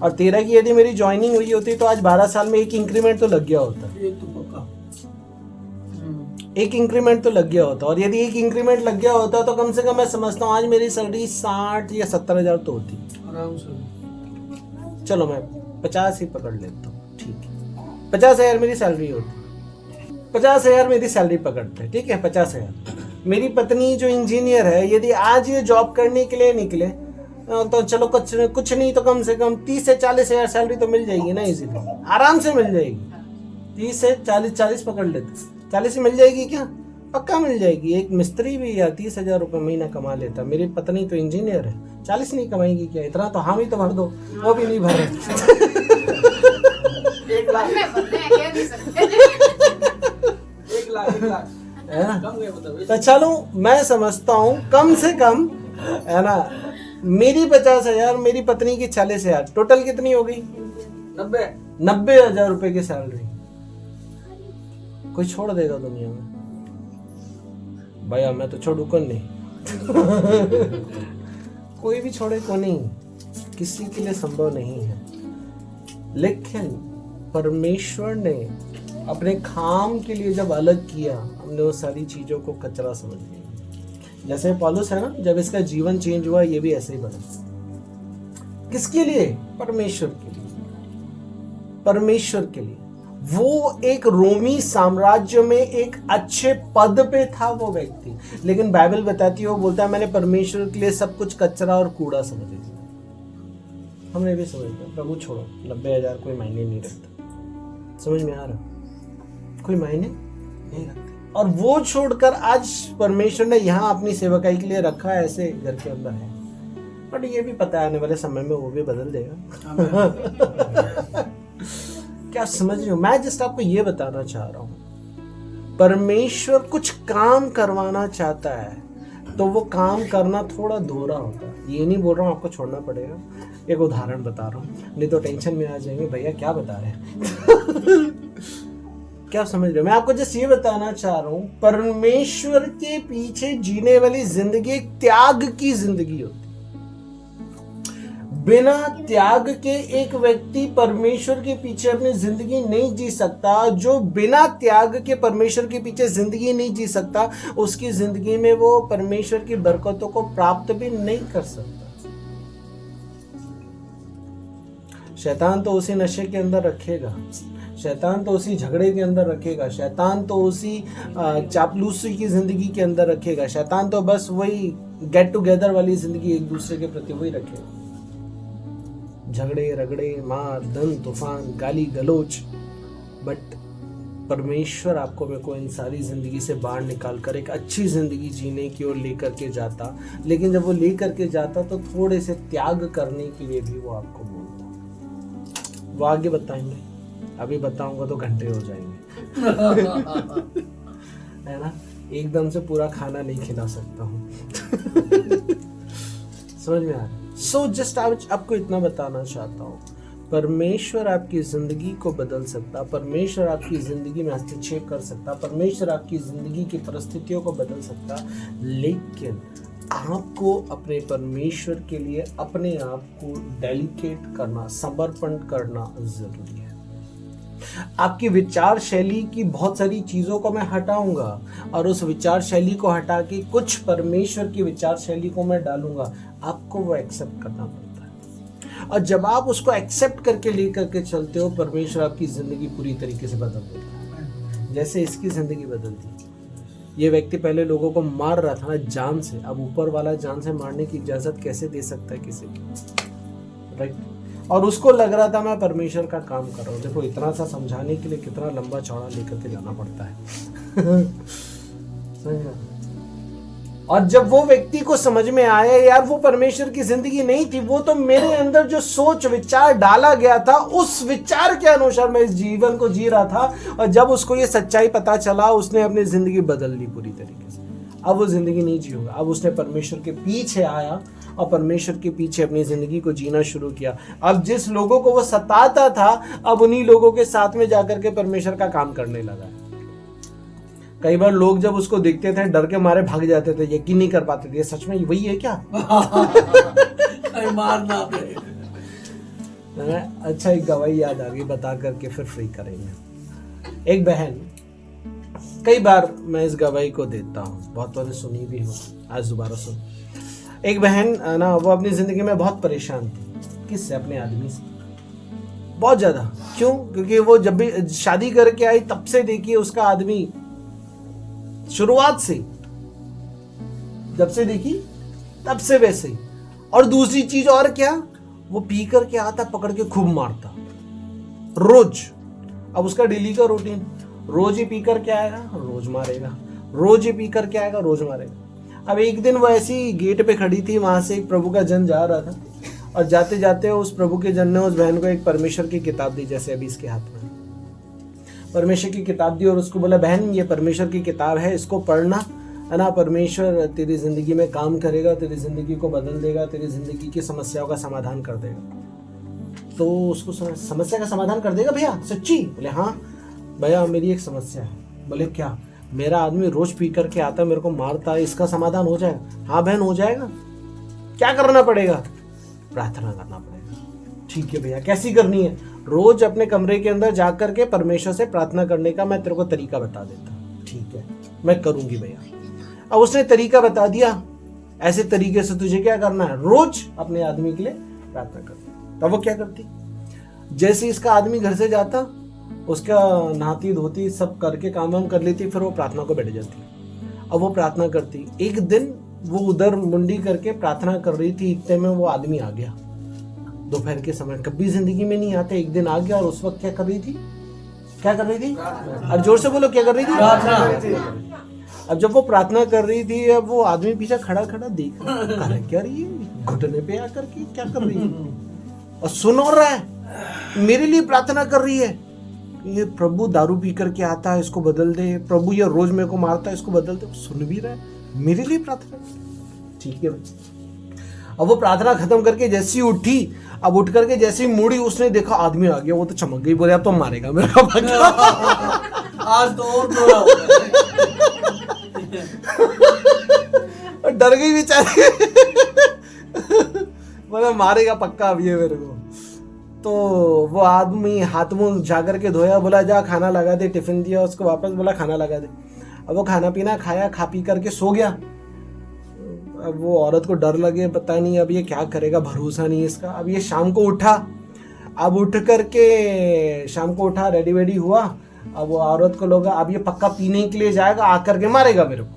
और 13 की यदि मेरी ज्वाइनिंग हुई होती तो आज 12 साल में एक इंक्रीमेंट तो लग गया होता। एक इंक्रीमेंट तो लग गया होता, और यदि एक इंक्रीमेंट लग गया होता तो कम से कम मैं समझता हूँ आज मेरी सैलरी 60 या 70 हज़ार तो होती आराम से। चलो मैं 50 ही पकड़ लेता हूँ, ठीक है, 50,000 मेरी सैलरी होती, 50,000 मेरी सैलरी पकड़ते, ठीक है, 50,000। मेरी पत्नी जो इंजीनियर है, यदि आज ये जॉब करने के लिए निकले तो चलो कुछ नहीं तो कम से कम 30 से 40 हज़ार सैलरी तो मिल जाएगी ना, इजीली आराम से मिल जाएगी। 30 से 40 पकड़ लेते, 40 मिल जाएगी क्या? पक्का मिल जाएगी। एक मिस्त्री भी या 30,000 रुपये महीना कमा लेता। मेरी पत्नी तो इंजीनियर है, 40 नहीं कमाएगी क्या? इतना तो हम ही तो भर दो, वो भी नहीं भर रहे।
1 लाख
है ना।
कम गए मतलब
तो चलो मैं समझता हूँ कम से कम, है ना, मेरी 50,000, मेरी पत्नी की 40,000, टोटल कितनी हो गई? 90,000 रुपए की सैलरी। कोई छोड़ देगा दुनिया में? भैया मैं तो छोड़ू कौन नहीं। कोई भी छोड़े को नहीं, किसी के लिए संभव नहीं है। लेकिन परमेश्वर ने अपने काम के लिए जब अलग किया, हमने वो सारी चीजों को कचरा समझ लिया। जैसे पौलुस है ना, जब इसका जीवन चेंज हुआ, ये भी ऐसे ही बना। किसके लिए? परमेश्वर के लिए। परमेश्वर के लिए। वो एक रोमी साम्राज्य में एक अच्छे पद पे था वो व्यक्ति, लेकिन बाइबल बताती है, वो बोलता है मैंने परमेश्वर के लिए सब कुछ कचरा और कूड़ा समझ लिया। हमने भी समझ लिया, प्रभु छोड़ो, 90,000 कोई मायने नहीं रखता। समझ में आ रहा? कोई मायने नहीं रखते। और वो छोड़कर आज परमेश्वर ने यहाँ अपनी सेवकाई के लिए रखा है, ऐसे घर के अंदर है। बट ये भी पता है आने वाले समय में वो भी बदल देगा। क्या समझ रहे हो? मैं जस्ट आपको ये बताना चाह रहा हूं, परमेश्वर कुछ काम करवाना चाहता है तो वो काम करना थोड़ा दोहरा होता है। ये नहीं बोल रहा हूं आपको छोड़ना पड़ेगा, एक उदाहरण बता रहा हूं, नहीं तो टेंशन में आ जाएंगे, भैया क्या बता रहे हैं। क्या समझ रहे हो? मैं आपको जस्ट ये बताना चाह रहा हूं, परमेश्वर के पीछे जीने वाली जिंदगी एक त्याग की जिंदगी होती है। बिना त्याग के एक व्यक्ति परमेश्वर के पीछे अपनी जिंदगी नहीं जी सकता। जो बिना त्याग के परमेश्वर के पीछे जिंदगी नहीं जी सकता, उसकी जिंदगी में वो परमेश्वर की बरकतों को प्राप्त भी नहीं कर सकता। शैतान तो उसी नशे के अंदर रखेगा, शैतान तो उसी झगड़े के अंदर रखेगा, शैतान तो उसी चापलूसी की जिंदगी के अंदर रखेगा, शैतान तो बस वही गेट टुगेदर वाली जिंदगी एक दूसरे के प्रति वही रखेगा। झगड़े रगड़े, मार, धन, तूफान, गाली गलोच। बट परमेश्वर आपको मेरे को इन सारी जिंदगी से बाहर निकाल कर एक अच्छी जिंदगी जीने की ओर लेकर के जाता। लेकिन जब वो लेकर के जाता तो थोड़े से त्याग करने के लिए भी वो आपको बोलता। वो आगे बताएंगे, अभी बताऊंगा तो घंटे हो जाएंगे। है ना, एकदम से पूरा खाना नहीं खिला सकता हूँ। समझ में आ रहा है? सो जस्ट आपको इतना बताना चाहता हूँ, परमेश्वर आपकी जिंदगी को बदल सकता, परमेश्वर आपकी जिंदगी में हस्तक्षेप कर सकता, परमेश्वर आपकी जिंदगी की परिस्थितियों को बदल सकता, लेकिन आपको अपने परमेश्वर के लिए अपने आप को डेडिकेट करना, समर्पण करना जरूरी है। आपकी विचार शैली की बहुत सारी चीजों को मैं हटाऊंगा और उस विचार शैली को हटा के कुछ परमेश्वर की विचार शैली को मैं डालूंगा। आपको वो एक्सेप्ट करना पड़ता है, और जब आप उसको एक्सेप्ट करके लेकर के चलते हो, परमेश्वर आपकी जिंदगी पूरी तरीके से बदल देता है। जैसे इसकी जिंदगी बदल दी। ये व्यक्ति पहले लोगों को मार रहा था ना जान से, अब ऊपर वाला जान से मारने की इजाजत कैसे दे सकता है किसी को? राइट। और उसको लग रहा था मैं परमेश्वर का काम कर रहा हूँ। देखो इतना सा समझाने के लिए कितना लंबा चौड़ा लेकर के जाना पड़ता है। और जब वो व्यक्ति को समझ में आया यार वो परमेश्वर की जिंदगी नहीं थी, वो तो मेरे अंदर जो सोच विचार डाला गया था उस विचार के अनुसार मैं इस जीवन को जी रहा था। और जब उसको ये सच्चाई पता चला, उसने अपनी जिंदगी बदल ली पूरी तरीके से। अब वो जिंदगी नहीं जी होगा, अब उसने परमेश्वर के पीछे आया और परमेश्वर के पीछे अपनी जिंदगी को जीना शुरू किया। अब जिस लोगों को वो सताता था, अब उन्हीं लोगों के साथ में जाकर के परमेश्वर का काम करने लगा। कई बार लोग जब उसको देखते थे डर के मारे भाग जाते थे, यकीन नहीं कर पाते थे ये सच में वही है क्या?
मारना।
अच्छा एक गवाही याद आ गई, बता करके फिर फ्री करेंगे। एक बहन, कई बार मैं इस गवाही को देता हूँ, बहुत बार सुनी भी हूँ, आज दोबारा सुन। एक बहन ना, वो अपनी जिंदगी में बहुत परेशान थी। किससे? अपने आदमी से, बहुत ज्यादा। क्यों? क्योंकि वो जब भी शादी करके आई तब से देखिए उसका आदमी, शुरुआत से जब से देखी तब से वैसे ही। और दूसरी चीज और क्या, वो पी करके आता, पकड़ के खूब मारता रोज। अब उसका डेली का रूटीन, रोज ही पी करके आएगा, रोज मारेगा, रोज ही पी करके आएगा, रोज मारेगा। अब एक दिन वो ऐसी गेट पे खड़ी थी, वहां से एक प्रभु का जन जा रहा था, और जाते जाते उस प्रभु के जन ने उस बहन को एक परमेश्वर की किताब दी, जैसे अभी इसके हाथ में। परमेश्वर की किताब दी और उसको बोला बहन ये परमेश्वर की किताब है, इसको पढ़ना है ना, परमेश्वर तेरी जिंदगी में काम करेगा, तेरी जिंदगी को बदल देगा, तेरी जिंदगी की समस्याओं का समाधान कर देगा। तो उसको समस्या का समाधान कर देगा भैया सच्ची? बोले हाँ भैया मेरी एक समस्या है। बोले क्या? मेरा आदमी रोज पी करके आता है, मेरे को मारता है, इसका समाधान हो जाएगा? हाँ बहन हो जाएगा। क्या करना पड़ेगा? प्रार्थना करना पड़ेगा। ठीक है भैया कैसी करनी है? रोज अपने कमरे के अंदर जाकर के परमेश्वर से प्रार्थना करने का मैं तेरे को तरीका बता देता हूँ। ठीक है मैं करूंगी भैया। अब उसने तरीका बता दिया, ऐसे तरीके से तुझे क्या करना है, रोज अपने आदमी के लिए प्रार्थना करना। तब वो क्या करती, जैसे इसका आदमी घर से जाता, उसका नहाती धोती सब करके काम वाम कर लेती, फिर वो प्रार्थना को बैठ जाती। अब वो प्रार्थना करती। एक दिन वो उधर मुंडी करके प्रार्थना कर रही थी, इतने में वो आदमी आ गया दोपहर के समय। कभी जिंदगी में नहीं आते, एक दिन आ गया। और उस वक्त क्या कर रही थी? क्या कर रही थी? और जोर से बोलो क्या कर रही थी? प्रार्थना। अब जब वो प्रार्थना कर रही थी, अब वो आदमी पीछे खड़ा खड़ा देख रहा है, क्या रही है घुटने पे आकर के क्या कर रही है, और सुन और रहा है, मेरे लिए प्रार्थना कर रही है। ये प्रभु दारू पी करके आता है, इसको बदल दे। प्रभु ये रोज मेरे को मारता है, इसको बदल दे। सुन भी रहा है, मेरे लिए प्रार्थना। ठीक है भाई। अब वो प्रार्थना खत्म करके जैसी उठी, अब उठ करके जैसी मुड़ी, उसने देखा आदमी आ गया, वो तो चमक गई। बोले अब तो मारेगा मेरे को
आज तो और बुरा
डर गई बेचारी। बोले मारेगा पक्का अब ये मेरे को। तो वो आदमी हाथ मुंह जा करके धोया, बोला जा खाना लगा दे। टिफिन दिया उसको वापस, बोला खाना लगा दे। अब वो खाना पीना खाया, खा पी करके सो गया। अब वो औरत को डर लगे, पता नहीं अब ये क्या करेगा, भरोसा नहीं इसका। अब ये शाम को उठा, अब उठ करके शाम को उठा, रेडी वेडी हुआ। अब वो औरत को लगा अब ये पक्का पीने के लिए जाएगा, आकर के मारेगा मेरे को।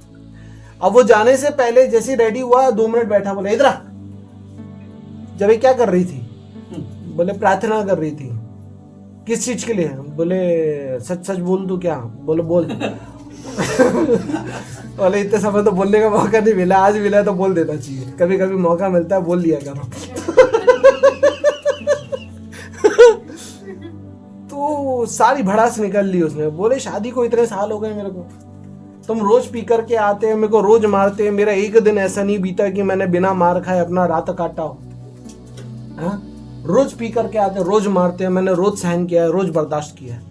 अब वो जाने से पहले जैसे रेडी हुआ, 2 मिनट बैठा, बोले इधर आ। जब ये क्या कर रही थी? बोले प्रार्थना कर रही थी। किस चीज के लिए? बोले सच सच बोल दूं क्या? बोले बोल। बोले इतने समय तो बोलने का मौका नहीं मिला, आज मिला तो बोल देना चाहिए। कभी कभी मौका मिलता है, बोल लिया करो। तो सारी भड़ास निकल ली उसने। बोले शादी को इतने साल हो गए मेरे को, तुम रोज पी करके आते हैं, मेरे को रोज मारते हैं, मेरा एक दिन ऐसा नहीं बीता कि मैंने बिना मार खाए अपना रात काटा हो। हाँ? रोज पी करके आते हैं, रोज मारते हैं, मैंने रोज सहन किया है, रोज बर्दाश्त किया है।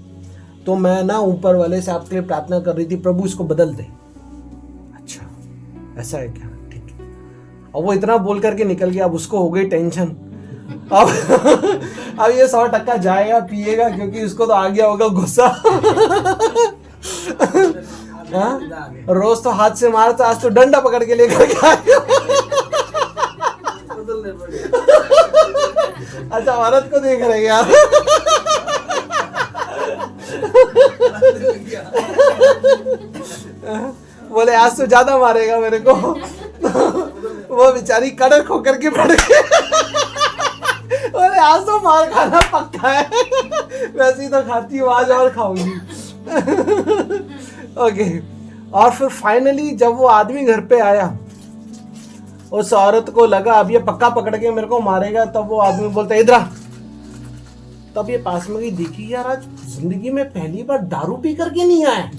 तो मैं ना ऊपर वाले से आपके लिए प्रार्थना कर रही थी, प्रभु इसको बदल दे। अच्छा ऐसा है क्या? ठीक है। और वो इतना बोल करके निकल गया। अब उसको हो गई टेंशन। अब ये 100% जाएगा पिएगा, क्योंकि उसको तो आ गया होगा गुस्सा। रोज तो हाथ से मारता, आज तो डंडा पकड़ के लेकर के आएगा। अच्छा औरत को देख रहे यार। बोले आज तो ज्यादा मारेगा मेरे को। वो बेचारी कड़क होकर के बैठ गई। बोले आज तो मार खाना पक्का है। वैसे ही तो खाती हूँ, आज और खाऊंगी। ओके। और फिर फाइनली जब वो आदमी घर पे आया, उस औरत को लगा अब ये पक्का पकड़ के मेरे को मारेगा। तब वो आदमी बोलता है इधर आ। तब ये पास में गई, देखी यार आज जिंदगी में पहली बार दारू पी करके नहीं आया,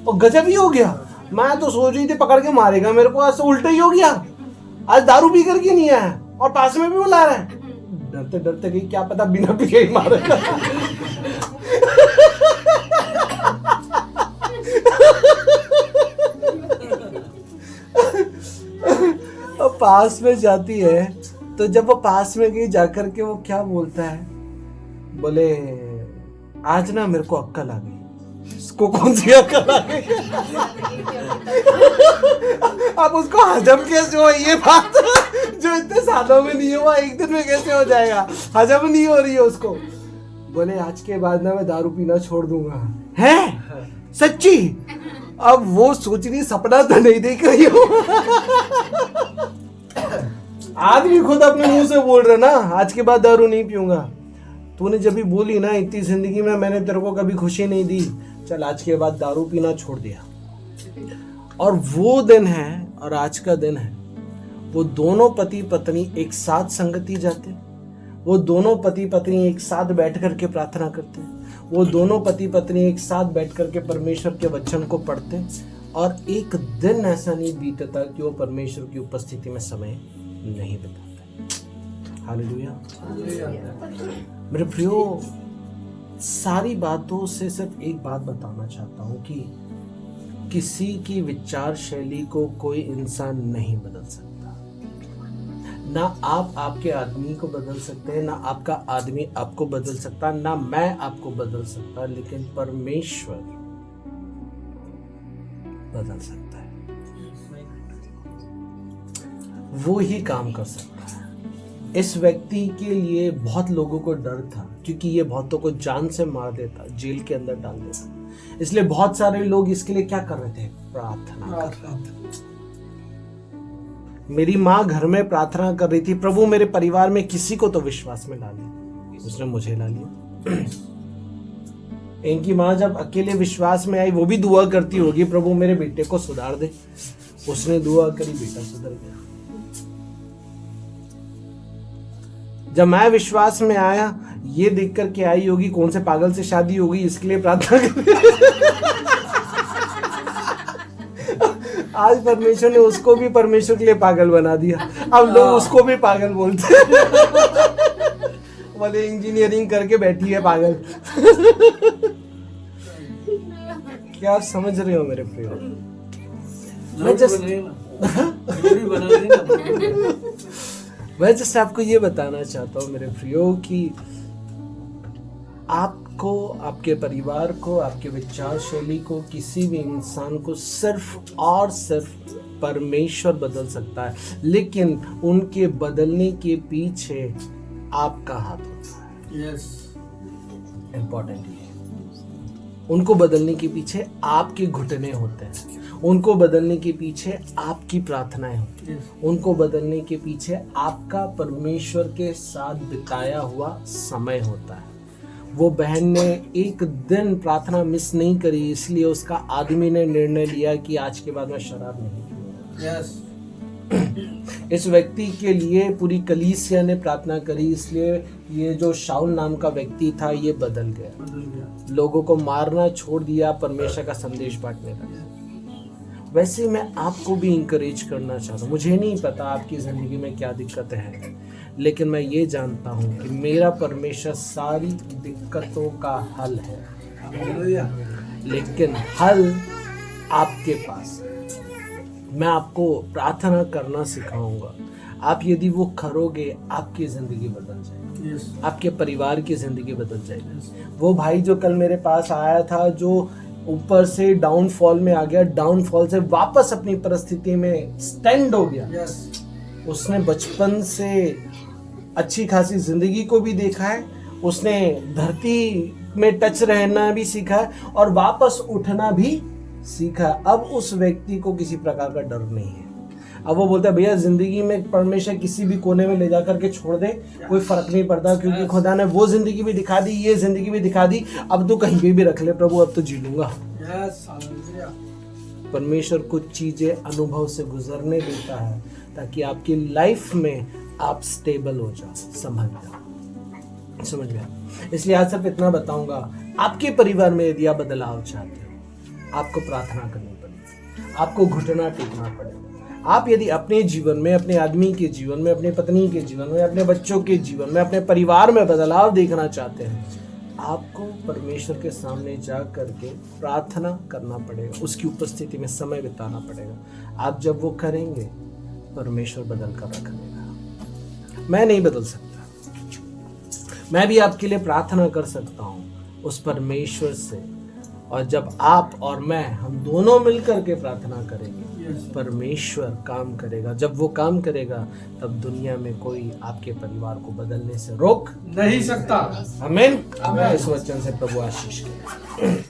और गजब ही हो गया। मैं तो सोच रही थी पकड़ के मारेगा मेरे को, आज तो उल्टा ही हो गया। आज दारू पी करके नहीं आया और पास में भी बुला रहा है। डरते डरते गई, क्या पता बिना पी के ही मारेगा। पास में जाती है, तो जब वो पास में गई जाकर के वो क्या बोलता है, बोले आज ना मेरे को अक्कल आ गई। इसको कौन सी अक्कल आ गई? अब उसको हजम कैसे हो ये बात जो इतने सालों में नहीं हुआ, एक दिन में कैसे हो जाएगा? हजम नहीं हो रही है उसको। बोले आज के बाद ना मैं दारू पीना छोड़ दूंगा। है सच्ची? अब वो सोच रही सपना तो नहीं देख रही हो। आदमी खुद अपने मुंह से बोल रहा ना आज के बाद दारू नहीं पीऊंगा। तूने जब भी बोली ना इतनी जिंदगी में मैंने तेरे को कभी खुशी नहीं दी, चल आज के बाद दारू पीना छोड़ दिया। और वो दिन है और आज का दिन है, वो दोनों पति पत्नी एक साथ संगति जाते, वो दोनों पति पत्नी एक साथ बैठ करके प्रार्थना करते हैं, वो दोनों पति पत्नी एक साथ बैठ करके परमेश्वर के वचन को पढ़ते हैं, और एक दिन ऐसा नहीं बीतता कि वो परमेश्वर की उपस्थिति में समय नहीं बिताते। हालेलुया। मेरे प्रियो, सारी बातों से सिर्फ एक बात बताना चाहता हूं कि किसी की विचार शैली को कोई इंसान नहीं बदल सकता। ना आप आपके आदमी को बदल सकते हैं, ना आपका आदमी आपको बदल सकता, ना मैं आपको बदल सकता, लेकिन परमेश्वर बदल सकता है। वो ही काम कर सकता है। इस व्यक्ति के लिए बहुत लोगों को डर था, क्योंकि ये बहुतों को जान से मार देता, जेल के अंदर डाल देता। इसलिए बहुत सारे लोग इसके लिए क्या कर रहे थे? प्रार्थना कर रहे थे। मेरी माँ घर में प्रार्थना कर रही थी, प्रभु मेरे परिवार में किसी को तो विश्वास में ला ले। उसने मुझे ला लिया। इनकी माँ जब अकेले विश्वास में आई, वो भी दुआ करती होगी, प्रभु मेरे बेटे को सुधार दे। उसने दुआ करी, बेटा सुधर गया। जब मैं विश्वास में आया, ये देख करके आई होगी कौन से पागल से शादी होगी, इसके लिए प्रार्थना कर। आज परमेश्वर ने उसको भी परमेश्वर के लिए पागल बना दिया। अब लोग उसको भी पागल बोलते हैं। बोले इंजीनियरिंग करके बैठी है पागल। क्या आप समझ रहे हो मेरे प्रियो? मैं जस्ट आपको ये बताना चाहता हूँ मेरे प्रियो कि आपको, आपके परिवार को, आपके विचार शैली को, किसी भी इंसान को सिर्फ और सिर्फ परमेश्वर बदल सकता है, लेकिन उनके बदलने के पीछे आपका हाथ होता है।
यस,
इंपॉर्टेंट है। उनको बदलने के पीछे आपके घुटने होते हैं, उनको बदलने के पीछे आपकी प्रार्थनाएं होती हैं, उनको बदलने के पीछे आपका परमेश्वर के साथ बिताया हुआ समय होता है। वो बहन ने एक दिन प्रार्थना मिस नहीं करी, इसलिए उसका आदमी ने निर्णय लिया कि आज के बाद मैं शराब नहीं पीऊंगा।
यस।
इस व्यक्ति के लिए पूरी कलीसिया ने प्रार्थना करी, इसलिए ये जो शाऊल नाम का व्यक्ति था ये बदल गया, लोगों को मारना छोड़ दिया, परमेश्वर का संदेश बांटने लगा। वैसे ही मैं आपको भी इंकरेज करना चाहता हूँ। मुझे नहीं पता आपकी जिंदगी में क्या दिक्कतें हैं, लेकिन मैं ये जानता हूँ कि मेरा परमेश्वर सारी दिक्कतों का हल है, लेकिन हल आपके पास है। मैं आपको प्रार्थना करना सिखाऊंगा। आप यदि वो करोगे, आपकी जिंदगी बदल जाएगी, आपके परिवार की जिंदगी बदल जाएगी। वो भाई जो कल मेरे पास आया था, जो ऊपर से डाउनफॉल में आ गया, डाउनफॉल से वापस अपनी परिस्थिति में स्टैंड हो गया। उसने बचपन से अच्छी खासी जिंदगी को भी देखा है, उसने धरती में टच रहना भी सीखा है और वापस उठना भी सीखा। अब उस व्यक्ति को किसी प्रकार का डर नहीं है। अब वो बोलता है भैया जिंदगी में परमेश्वर किसी भी कोने में ले जा करके छोड़ दे, कोई फर्क नहीं पड़ता, क्योंकि खुदा ने वो जिंदगी भी दिखा दी, ये जिंदगी भी दिखा दी, अब तो कहीं पे भी रख ले प्रभु, अब तो जी लूंगा। परमेश्वर कुछ चीजें अनुभव से गुजरने देता है ताकि आपकी लाइफ में आप स्टेबल हो जाओ, समझ गया। इसलिए आज सिर्फ इतना बताऊंगा, आपके परिवार में यदि आप बदलाव चाहते हो, आपको प्रार्थना करनी पड़ेगी, आपको घुटना टेकना पड़ेगा। आप यदि अपने जीवन में, अपने आदमी के जीवन में, अपने पत्नी के जीवन में, अपने बच्चों के जीवन में, अपने परिवार में बदलाव देखना चाहते हैं, आपको परमेश्वर के सामने जा करके प्रार्थना करना पड़ेगा, उसकी उपस्थिति में समय बिताना पड़ेगा। आप जब वो करेंगे, परमेश्वर बदल कर रख देगा। मैं नहीं बदल सकता, मैं भी आपके लिए प्रार्थना कर सकता हूँ उस परमेश्वर से, और जब आप और मैं, हम दोनों मिलकर के प्रार्थना करेंगे, परमेश्वर काम करेगा। जब वो काम करेगा, तब दुनिया में कोई आपके परिवार को बदलने से रोक
नहीं सकता।
आमीन। इस वचन से प्रभु आशीष करे।